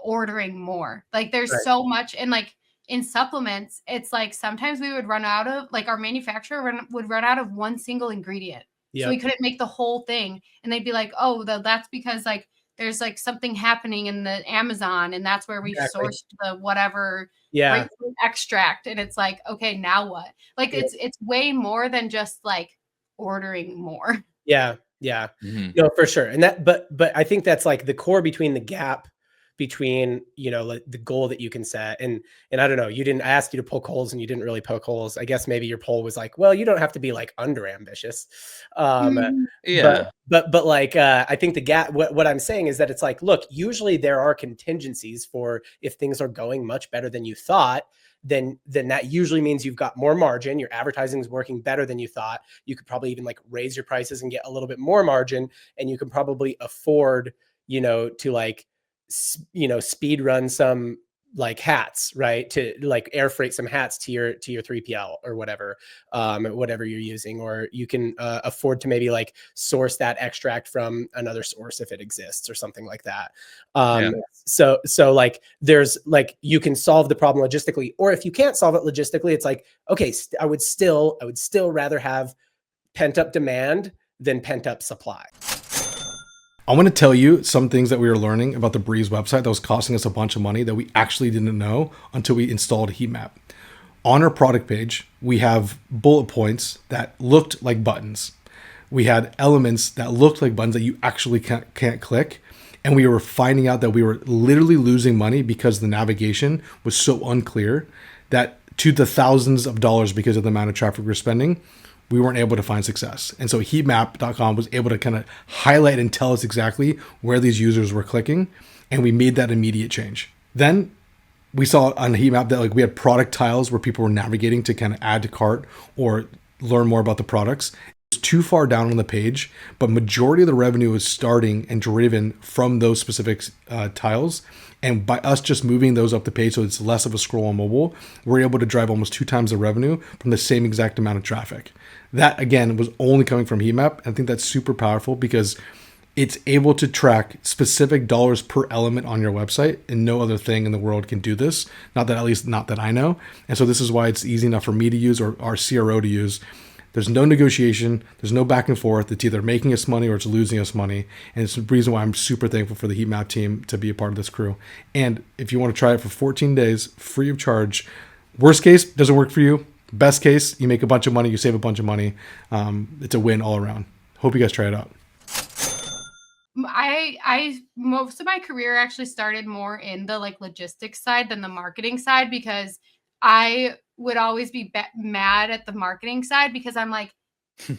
ordering more. Like there's so much. And like in supplements, it's like sometimes we would run out of, like our manufacturer would run out of one single ingredient. So we couldn't make the whole thing. And they'd be like, oh, that's because like there's like something happening in the Amazon, and that's where we sourced the whatever grapefruit extract. And it's like, okay, now what? Like it's way more than just like ordering more. Yeah. No, for sure. And that, but I think that's like the core between the gap between, like the goal that you can set. And I don't know, I asked you to poke holes and you didn't really poke holes. I guess maybe your poll was like, well, you don't have to be like under ambitious. Yeah. But like, I think the gap, what I'm saying is that it's like, look, usually there are contingencies for if things are going much better than you thought, then that usually means you've got more margin. Your advertising is working better than you thought. You could probably even like raise your prices and get a little bit more margin, and you can probably afford, to like, speed run some like hats, right? To like air freight some hats to your 3PL or whatever you're using, or you can afford to maybe like source that extract from another source if it exists or something like that. So like there's like, you can solve the problem logistically, or if you can't solve it logistically, it's like, okay, I would still rather have pent up demand than pent up supply. I want to tell you some things that we were learning about the Breeze website that was costing us a bunch of money that we actually didn't know until we installed a Heatmap. On our product page, we have bullet points that looked like buttons. We had elements that looked like buttons that you actually can't click. And we were finding out that we were literally losing money because the navigation was so unclear that to the thousands of dollars, because of the amount of traffic we're spending, we weren't able to find success. And so heatmap.com was able to kind of highlight and tell us exactly where these users were clicking. And we made that immediate change. Then we saw on Heatmap that like we had product tiles where people were navigating to kind of add to cart or learn more about the products. It's too far down on the page, but majority of the revenue is starting and driven from those specific tiles. And by us just moving those up the page so it's less of a scroll on mobile, we're able to drive almost 2 times the revenue from the same exact amount of traffic. That, again, was only coming from Heatmap. I think that's super powerful because it's able to track specific dollars per element on your website, and no other thing in the world can do this. Not that I know. And so this is why it's easy enough for me to use or our CRO to use. There's no negotiation. There's no back and forth. It's either making us money or it's losing us money. And it's the reason why I'm super thankful for the Heatmap team to be a part of this crew. And if you want to try it for 14 days, free of charge, worst case, doesn't work for you. Best case, you make a bunch of money, you save a bunch of money. It's a win all around. Hope you guys try it out. I most of my career actually started more in the like logistics side than the marketing side, because I would always be mad at the marketing side, because I'm like,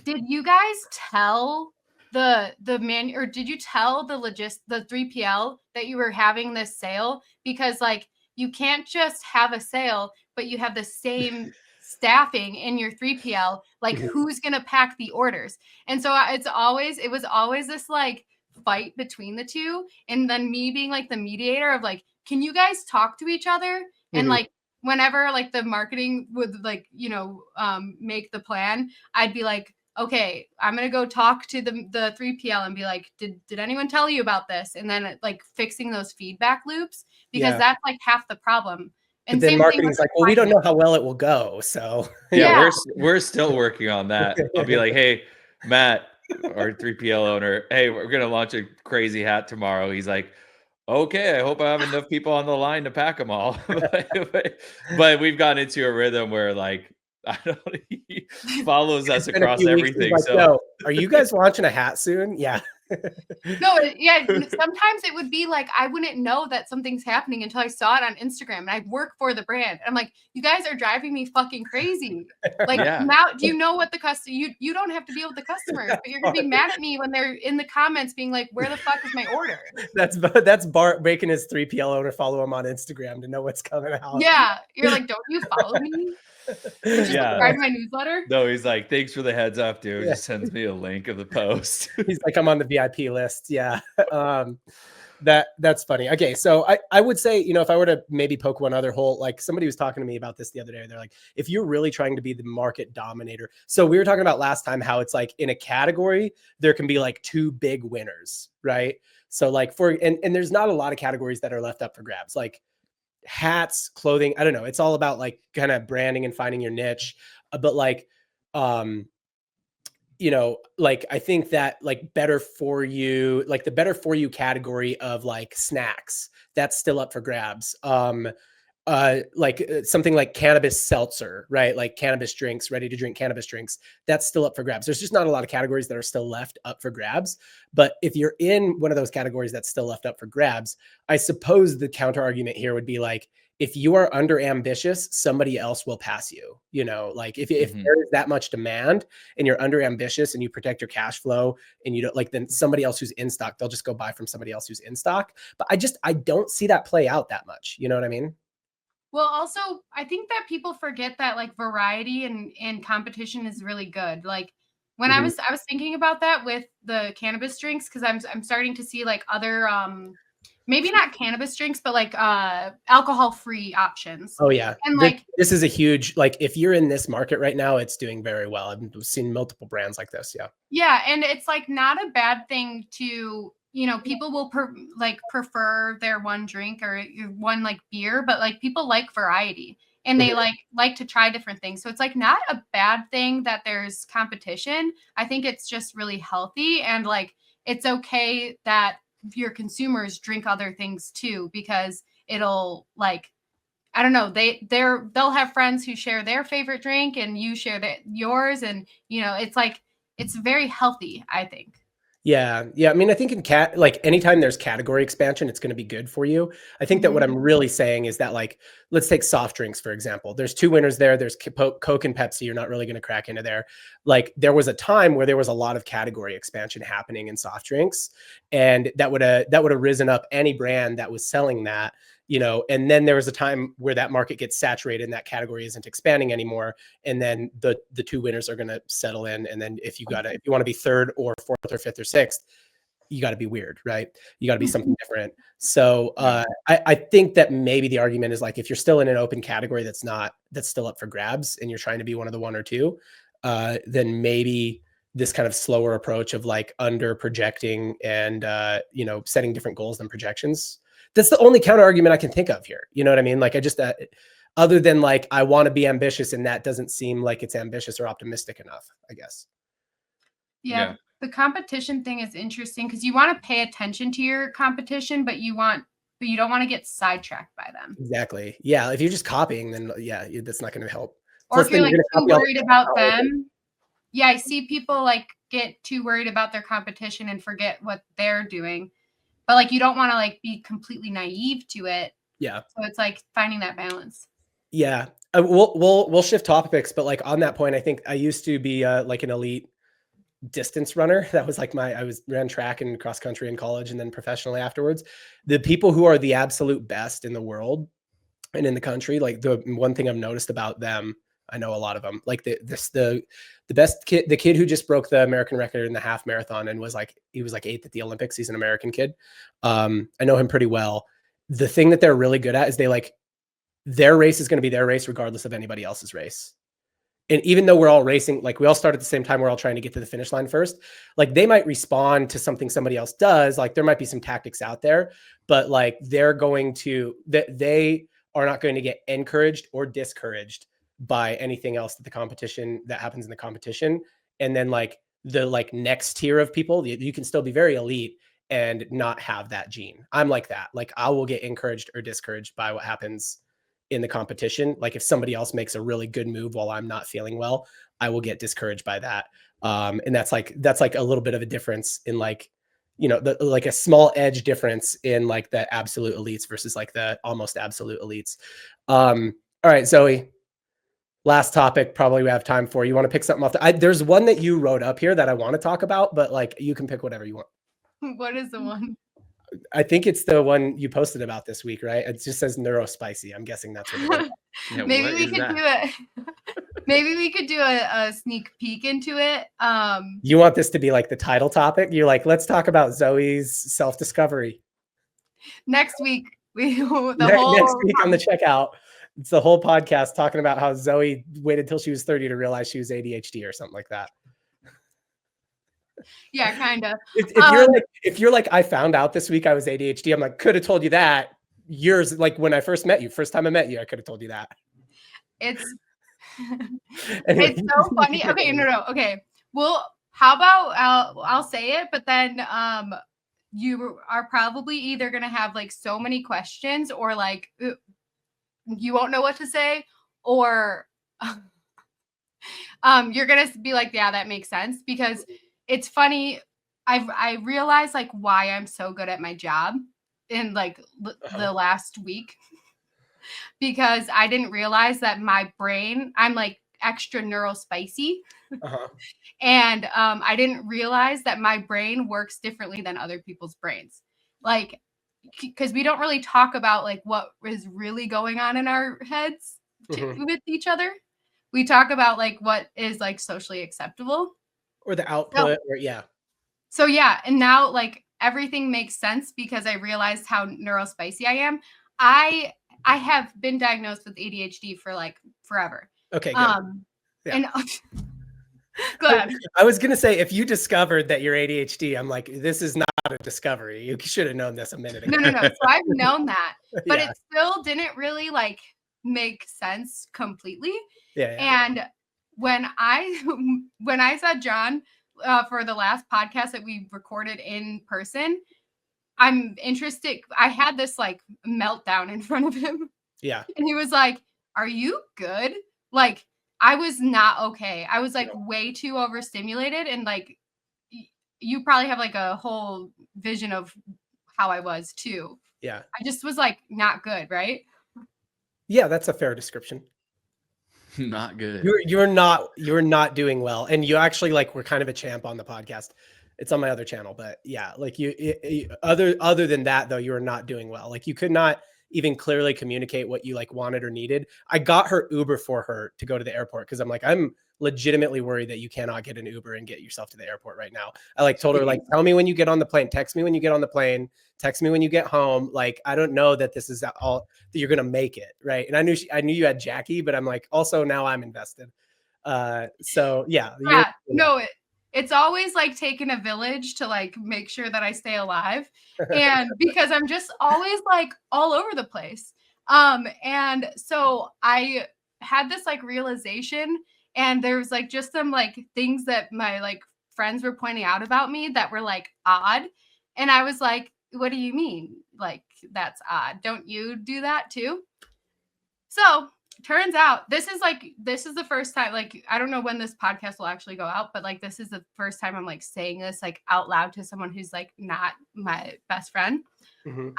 did you guys tell the man, or did you tell the 3PL that you were having this sale? Because like you can't just have a sale, but you have the same staffing in your 3PL. Like who's gonna pack the orders? And so it was always this like fight between the two, and then me being like the mediator of like, can you guys talk to each other? And like whenever like the marketing would like make the plan, I'd be like, okay, I'm gonna go talk to the 3PL and be like, did anyone tell you about this? And then like fixing those feedback loops, because that's like half the problem. But And then same thing marketing's with like, well, we don't know how well it will go. So Yeah. we're still working on that. I'll be like, hey, Matt, our 3PL owner, hey, we're gonna launch a crazy hat tomorrow. He's like, okay, I hope I have enough people on the line to pack them all. but we've gotten into a rhythm where like I don't he follows us in a across few weeks, he's everything. like, So yo, are you guys launching a hat soon? Yeah. No, yeah. Sometimes it would be like I wouldn't know that something's happening until I saw it on Instagram, and I work for the brand. I'm like, you guys are driving me fucking crazy. Like now, do you know what the customer? You don't have to deal with the customers, but you're gonna be mad at me when they're in the comments being like, "Where the fuck is my order?" That's Bart making his 3PL owner follow him on Instagram to know what's coming out. Yeah, you're like, don't you follow me? Just subscribe to my newsletter. No, he's like, thanks for the heads up, dude. Yeah. Just sends me a link of the post. He's like, I'm on the VIP list. Yeah. That's funny. Okay. So I would say, you know, if I were to maybe poke one other hole, like somebody was talking to me about this the other day, they're like, if you're really trying to be the market dominator. So we were talking about last time how it's like in a category, there can be like two big winners, right? So like and there's not a lot of categories that are left up for grabs, like hats, clothing. I don't know. It's all about like kind of branding and finding your niche. But like, you know, like I think that like better for you, like the better for you category of like snacks, that's still up for grabs. Something like cannabis seltzer, right? Like cannabis drinks, ready to drink cannabis drinks, that's still up for grabs. There's just not a lot of categories that are still left up for grabs. But if you're in one of those categories that's still left up for grabs, I suppose the counter argument here would be like, if you are under ambitious, somebody else will pass you. You know, like if there is that much demand and you're under ambitious and you protect your cash flow and you don't like, then somebody else who's in stock, they'll just go buy from somebody else who's in stock. But I don't see that play out that much. You know what I mean? Well, also, I think that people forget that like variety and competition is really good. Like when I was thinking about that with the cannabis drinks, because I'm starting to see like other maybe not cannabis drinks, but like alcohol-free options. Oh yeah. And like this is a huge, like if you're in this market right now, it's doing very well. I've seen multiple brands like this. Yeah. Yeah, and it's like not a bad thing to, you know, people will prefer their one drink or one like beer, but like people like variety and they like to try different things. So it's like not a bad thing that there's competition. I think it's just really healthy, and like it's okay that your consumers drink other things too, because it'll like, I don't know, they'll have friends who share their favorite drink and you share yours, and you know, it's like it's very healthy, I think. Yeah. Yeah. I mean, I think like anytime there's category expansion, it's going to be good for you. I think that what I'm really saying is that like, let's take soft drinks, for example. There's two winners there. There's Coke and Pepsi. You're not really going to crack into there. Like there was a time where there was a lot of category expansion happening in soft drinks, and that would have risen up any brand that was selling that. You know, and then there was a time where that market gets saturated and that category isn't expanding anymore. And then the two winners are going to settle in. And then if you want to be third or fourth or fifth or sixth, you got to be weird, right? You got to be something different. So I think that maybe the argument is like, if you're still in an open category that's still up for grabs and you're trying to be one of the one or two, then maybe this kind of slower approach of like under projecting and, you know, setting different goals than projections. That's the only counter argument I can think of here. You know what I mean? Like I just, other than like, I want to be ambitious and that doesn't seem like it's ambitious or optimistic enough, I guess. Yeah. The competition thing is interesting because you want to pay attention to your competition, but you don't want to get sidetracked by them. Exactly. Yeah. If you're just copying, then yeah, that's not going to help. Or if you're like too worried about them. Yeah. I see people like get too worried about their competition and forget what they're doing. But like, you don't want to like be completely naive to it. Yeah. So it's like finding that balance. Yeah. We'll shift topics, but like on that point, I think I used to be like an elite distance runner. That was like ran track and cross country in college and then professionally afterwards. The people who are the absolute best in the world and in the country, like the one thing I've noticed about them, I know a lot of them, like the best kid, the kid who just broke the American record in the half marathon and he was like 8th at the Olympics. He's an American kid. I know him pretty well. The thing that they're really good at is their race is going to be their race regardless of anybody else's race. And even though we're all racing, like we all start at the same time, we're all trying to get to the finish line first. Like they might respond to something somebody else does. Like there might be some tactics out there, but like they're going to, they are not going to get encouraged or discouraged by anything else that happens in the competition. And then like the next tier of people, you can still be very elite and not have that gene. I'm like that. Like I will get encouraged or discouraged by what happens in the competition. Like if somebody else makes a really good move while I'm not feeling well, I will get discouraged by that. And that's like a little bit of a difference in like, you know, like a small edge difference in like the absolute elites versus like the almost absolute elites. All right, Zoe, last topic, probably we have time for. You want to pick something off? There's one that you wrote up here that I want to talk about, but like you can pick whatever you want. What is the one? I think it's the one you posted about this week, right? It just says Neurospicy. I'm guessing that's what it is. Yeah, Maybe what we is could that? do it. Maybe we could do a sneak peek into it. You want this to be like the title topic? You're like, let's talk about Zoe's self-discovery. Next week, Next week on the checkout, it's the whole podcast talking about how Zoe waited till she was 30 to realize she was ADHD or something like that. Yeah, kind of. If you're like, I found out this week I was ADHD, I'm like, could have told you that years, like when I first time I met you, I could have told you that. It's Anyway. it's so funny. Okay, no. Okay. Well, how about I'll say it, but then you are probably either gonna have like so many questions or like you won't know what to say, or you're gonna be like, yeah, that makes sense, because it's funny. I realized like why I'm so good at my job in like the last week, because I didn't realize that my brain, I'm like extra neurospicy. And I didn't realize that my brain works differently than other people's brains. Like, because we don't really talk about like what is really going on in our heads with each other. We talk about like what is like socially acceptable. Or the output, So yeah, and now like everything makes sense because I realized how neurospicy I am. I have been diagnosed with ADHD for like forever. Okay, good. And go ahead. I was gonna say, if you discovered that you're ADHD, I'm like, this is not a discovery. You should have known this a minute ago. No. So I've known that, but it still didn't really like make sense completely. And when I saw John for the last podcast that we recorded in person, I'm interested. I had this like meltdown in front of him. Yeah. And he was like, "Are you good?" Like, I was not okay. I was like way too overstimulated, and like you probably have like a whole vision of how I was too. Yeah. I just was like not good, right? Yeah, that's a fair description. Not good. You're not doing well, and you actually like were kind of a champ on the podcast. It's on my other channel, but yeah, like other than that though, you are not doing well. Like you could not even clearly communicate what you like wanted or needed. I got her Uber for her to go to the airport because I'm like, I'm legitimately worried that you cannot get an Uber and get yourself to the airport right now. I like told her like, tell me when you get on the plane, text me when you get on the plane, text me when you get home. Like, I don't know that this is all that you're going to make it. Right. And I knew you had Jackie, but I'm like, also now I'm invested. So yeah. It's always like taking a village to like make sure that I stay alive. And because I'm just always like all over the place. And so I had this like realization, and there was like just some like things that my like friends were pointing out about me that were like odd. And I was like, what do you mean? Like, that's odd. Don't you do that too? So turns out this is the first time, like, I don't know when this podcast will actually go out, but like, this is the first time I'm like saying this like out loud to someone who's like not my best friend.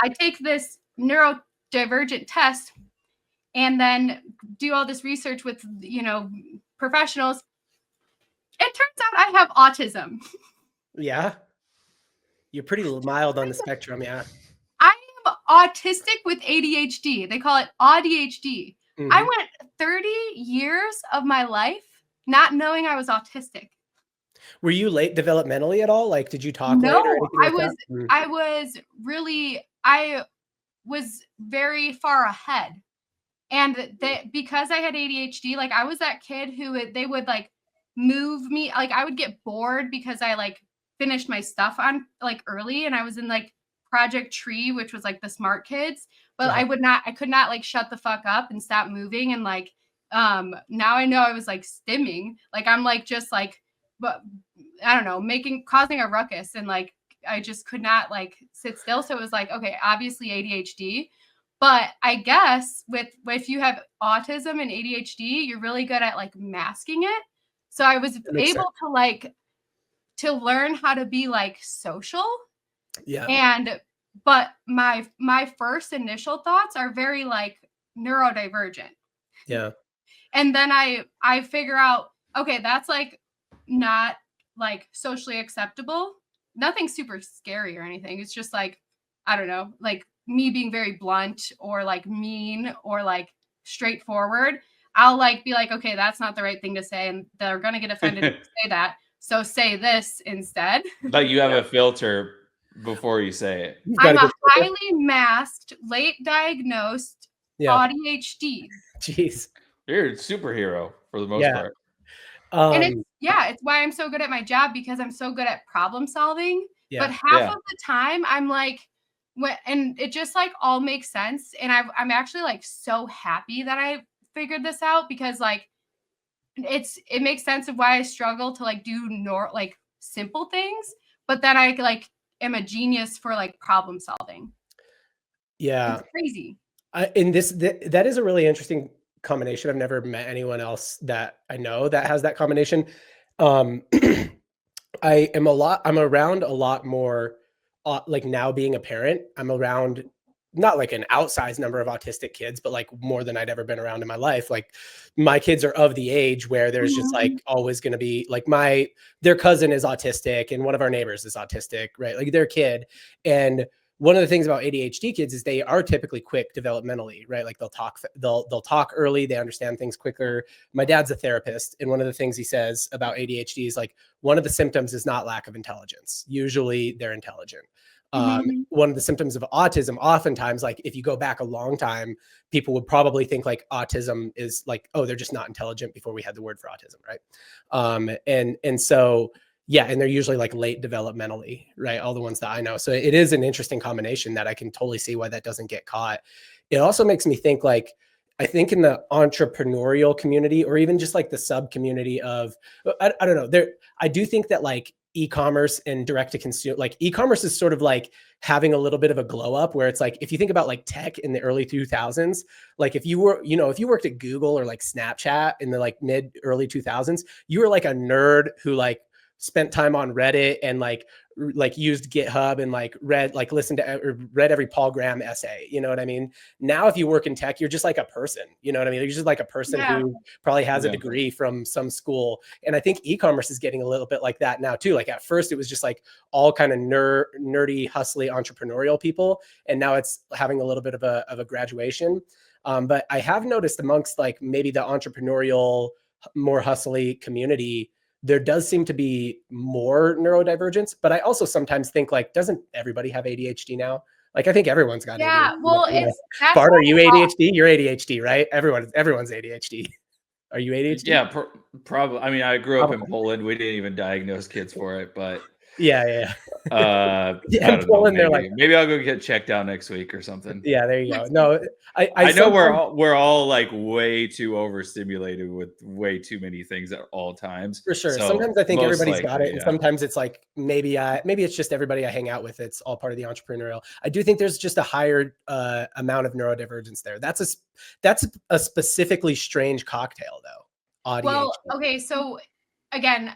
I take this neurodivergent test and then do all this research with, professionals. It turns out I have autism. Yeah. You're pretty mild on the spectrum. Yeah. I am autistic with ADHD. They call it ADHD. I went 30 years of my life not knowing I was autistic. Were you late developmentally at all? Like, did you talk No, late or anything like that? I was very far ahead. And because I had ADHD, like I was that kid who they would like move me. Like I would get bored because I like finished my stuff on like early, and I was in like Project Tree, which was like the smart kids, but I could not like shut the fuck up and stop moving. And like, now I know I was like stimming, like I'm like, just like, but I don't know, causing a ruckus. And like, I just could not like sit still. So it was like, okay, obviously ADHD, but I guess if you have autism and ADHD, you're really good at like masking it. So I was able to like, to learn how to be like social. Yeah. But my first initial thoughts are very like neurodivergent. Yeah. And then I figure out, okay, that's like not like socially acceptable. Nothing super scary or anything. It's just like, I don't know, like me being very blunt or like mean or like straightforward. I'll like be like, okay, that's not the right thing to say. And they're going to get offended if you say that. So say this instead. Like you have a filter before you say it. I'm a highly masked, late diagnosed ADHD. Jeez. You're a superhero for the most part. And it's why I'm so good at my job, because I'm so good at problem solving. But half of the time I'm like, and it just like all makes sense. And I'm actually like so happy that I figured this out, because like it makes sense of why I struggle to like do like simple things, but then I like am a genius for like problem solving. Yeah. It's crazy. That is a really interesting combination. I've never met anyone else that I know that has that combination. I'm around a lot more, like now being a parent, I'm around not like an outsized number of autistic kids, but like more than I'd ever been around in my life. Like my kids are of the age where there's just like always going to be like their cousin is autistic and one of our neighbors is autistic, right? Like their kid. And one of the things about ADHD kids is they are typically quick developmentally, right? Like they'll talk early. They understand things quicker. My dad's a therapist, and one of the things he says about ADHD is like, one of the symptoms is not lack of intelligence. Usually they're intelligent. One of the symptoms of autism, oftentimes, like if you go back a long time, people would probably think like autism is like, oh, they're just not intelligent before we had the word for autism, right? And so, yeah, and they're usually like late developmentally, right? All the ones that I know. So it is an interesting combination that I can totally see why that doesn't get caught. It also makes me think like, I think in the entrepreneurial community, or even just like the sub community of, I don't know, I do think that like e-commerce and direct to consumer, like e-commerce is sort of like having a little bit of a glow up, where it's like, if you think about like tech in the early 2000s, like if you worked at Google or like Snapchat in the like mid early 2000s, you were like a nerd who like spent time on Reddit and like used GitHub and like read every Paul Graham essay. You know what I mean? Now, if you work in tech, you're just like a person, you know what I mean? You're just like a person who probably has a degree from some school. And I think e-commerce is getting a little bit like that now too. Like at first it was just like all kind of nerdy, hustly, entrepreneurial people. And now it's having a little bit of a graduation. But I have noticed amongst like maybe the entrepreneurial, more hustly community, there does seem to be more neurodivergence, but I also sometimes think like, doesn't everybody have ADHD now? Like, I think everyone's got ADHD. Yeah, well, Bart, are you ADHD? You're ADHD, right? Everyone's ADHD. Are you ADHD? Yeah, probably. I mean, I grew up in Poland. We didn't even diagnose kids for it, but yeah. I don't know, maybe I'll go get checked out next week or something. Yeah, there you go. No, I know we're all like way too overstimulated with way too many things at all times. For sure. So sometimes I think everybody's got it, and sometimes it's like maybe it's just everybody I hang out with. It's all part of the entrepreneurial. I do think there's just a higher amount of neurodivergence there. That's a specifically strange cocktail, though. ADHD. Well, okay, so again,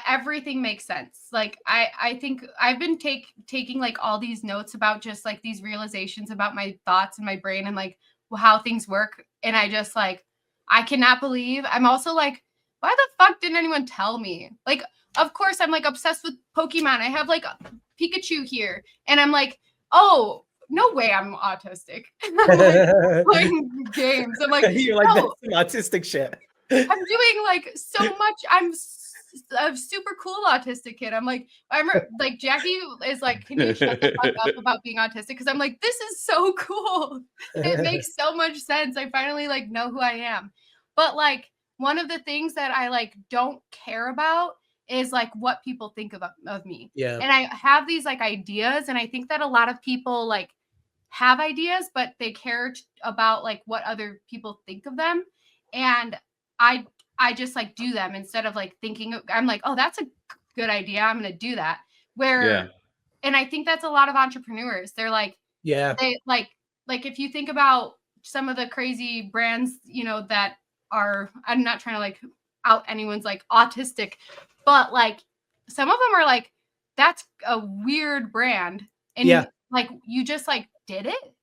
everything makes sense. Like I think I've been taking like all these notes about just like these realizations about my thoughts and my brain and like how things work. And I just like, I cannot believe. I'm also like, why the fuck didn't anyone tell me? Like, of course I'm like obsessed with Pokemon. I have like a Pikachu here. And I'm like, oh, no way I'm autistic. I'm like playing games. I'm like, you're like, that's some autistic shit. I'm doing like so much. I'm a super cool autistic kid. I'm like, I remember like Jackie is like, can you shut the fuck up about being autistic? Because I'm like, this is so cool. It makes so much sense. I finally like know who I am. But like one of the things that I like don't care about is like what people think of me. Yeah. And I have these like ideas, and I think that a lot of people like have ideas, but they care about like what other people think of them. And I just like do them instead of like thinking. I'm like, oh, that's a good idea, I'm gonna do that. Where and I think that's a lot of entrepreneurs. They're like, they like if you think about some of the crazy brands, you know, that are, I'm not trying to like out anyone's like autistic, but like some of them are like, that's a weird brand. And like you just like did it.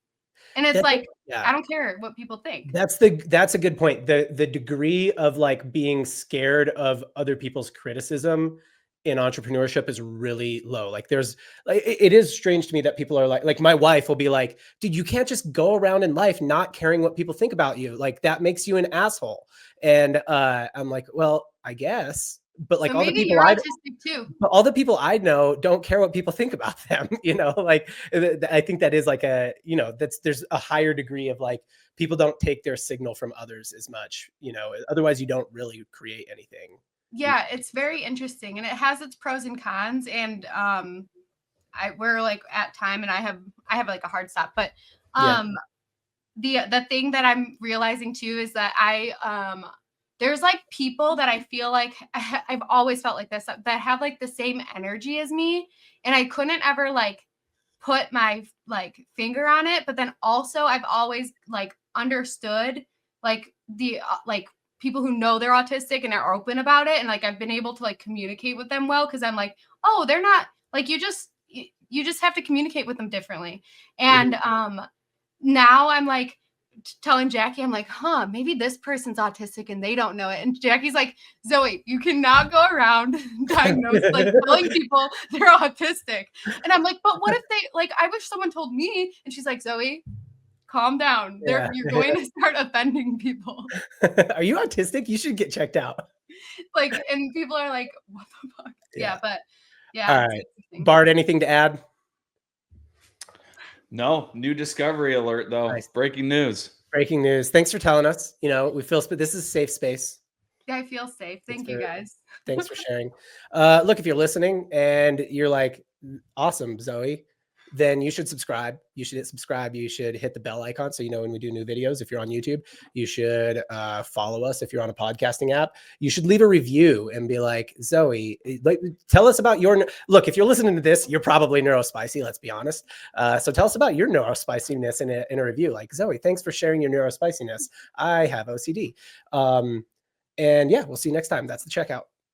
And it's like, I don't care what people think. That's a good point. The degree of like being scared of other people's criticism in entrepreneurship is really low. Like there's like, it is strange to me that people are like my wife will be like, dude, you can't just go around in life not caring what people think about you. Like that makes you an asshole. And I'm like, well, I guess. But like so all the people all the people I know don't care what people think about them, you know, like I think that is like a, you know, there's a higher degree of like people don't take their signal from others as much, you know, otherwise you don't really create anything. Yeah, it's very interesting, and it has its pros and cons. And we're like at time, and I have like a hard stop, but the thing that I'm realizing too is that there's like people that I feel like I've always felt like this, that have like the same energy as me. And I couldn't ever like put my like finger on it. But then also I've always like understood like the like people who know they're autistic and are open about it. And like I've been able to like communicate with them well, because I'm like, oh, they're not like, you just have to communicate with them differently. And now I'm like, telling Jackie, I'm like, maybe this person's autistic and they don't know it. And Jackie's like, Zoe, you cannot go around diagnosing, like telling people they're autistic. And I'm like, but what if they like, I wish someone told me. And she's like, Zoe, calm down. You're going to start offending people. Are you autistic? You should get checked out. Like, and people are like, what the fuck? Yeah, but yeah. All right. Bart, anything to add? No, new discovery alert though. Nice. Breaking news. Breaking news. Thanks for telling us. You know, we feel this is a safe space. Yeah, I feel safe. Thank you guys. Thanks for sharing. Look, if you're listening and you're like, awesome, Zoe, then you should subscribe. You should hit subscribe. You should hit the bell icon so you know when we do new videos. If you're on YouTube, you should follow us. If you're on a podcasting app, you should leave a review and be like, Zoe, like, tell us about your, look, if you're listening to this, you're probably neurospicy, let's be honest. So tell us about your neurospiciness in a review. Like, Zoe, thanks for sharing your neurospiciness. I have OCD. And yeah, we'll see you next time. That's the checkout.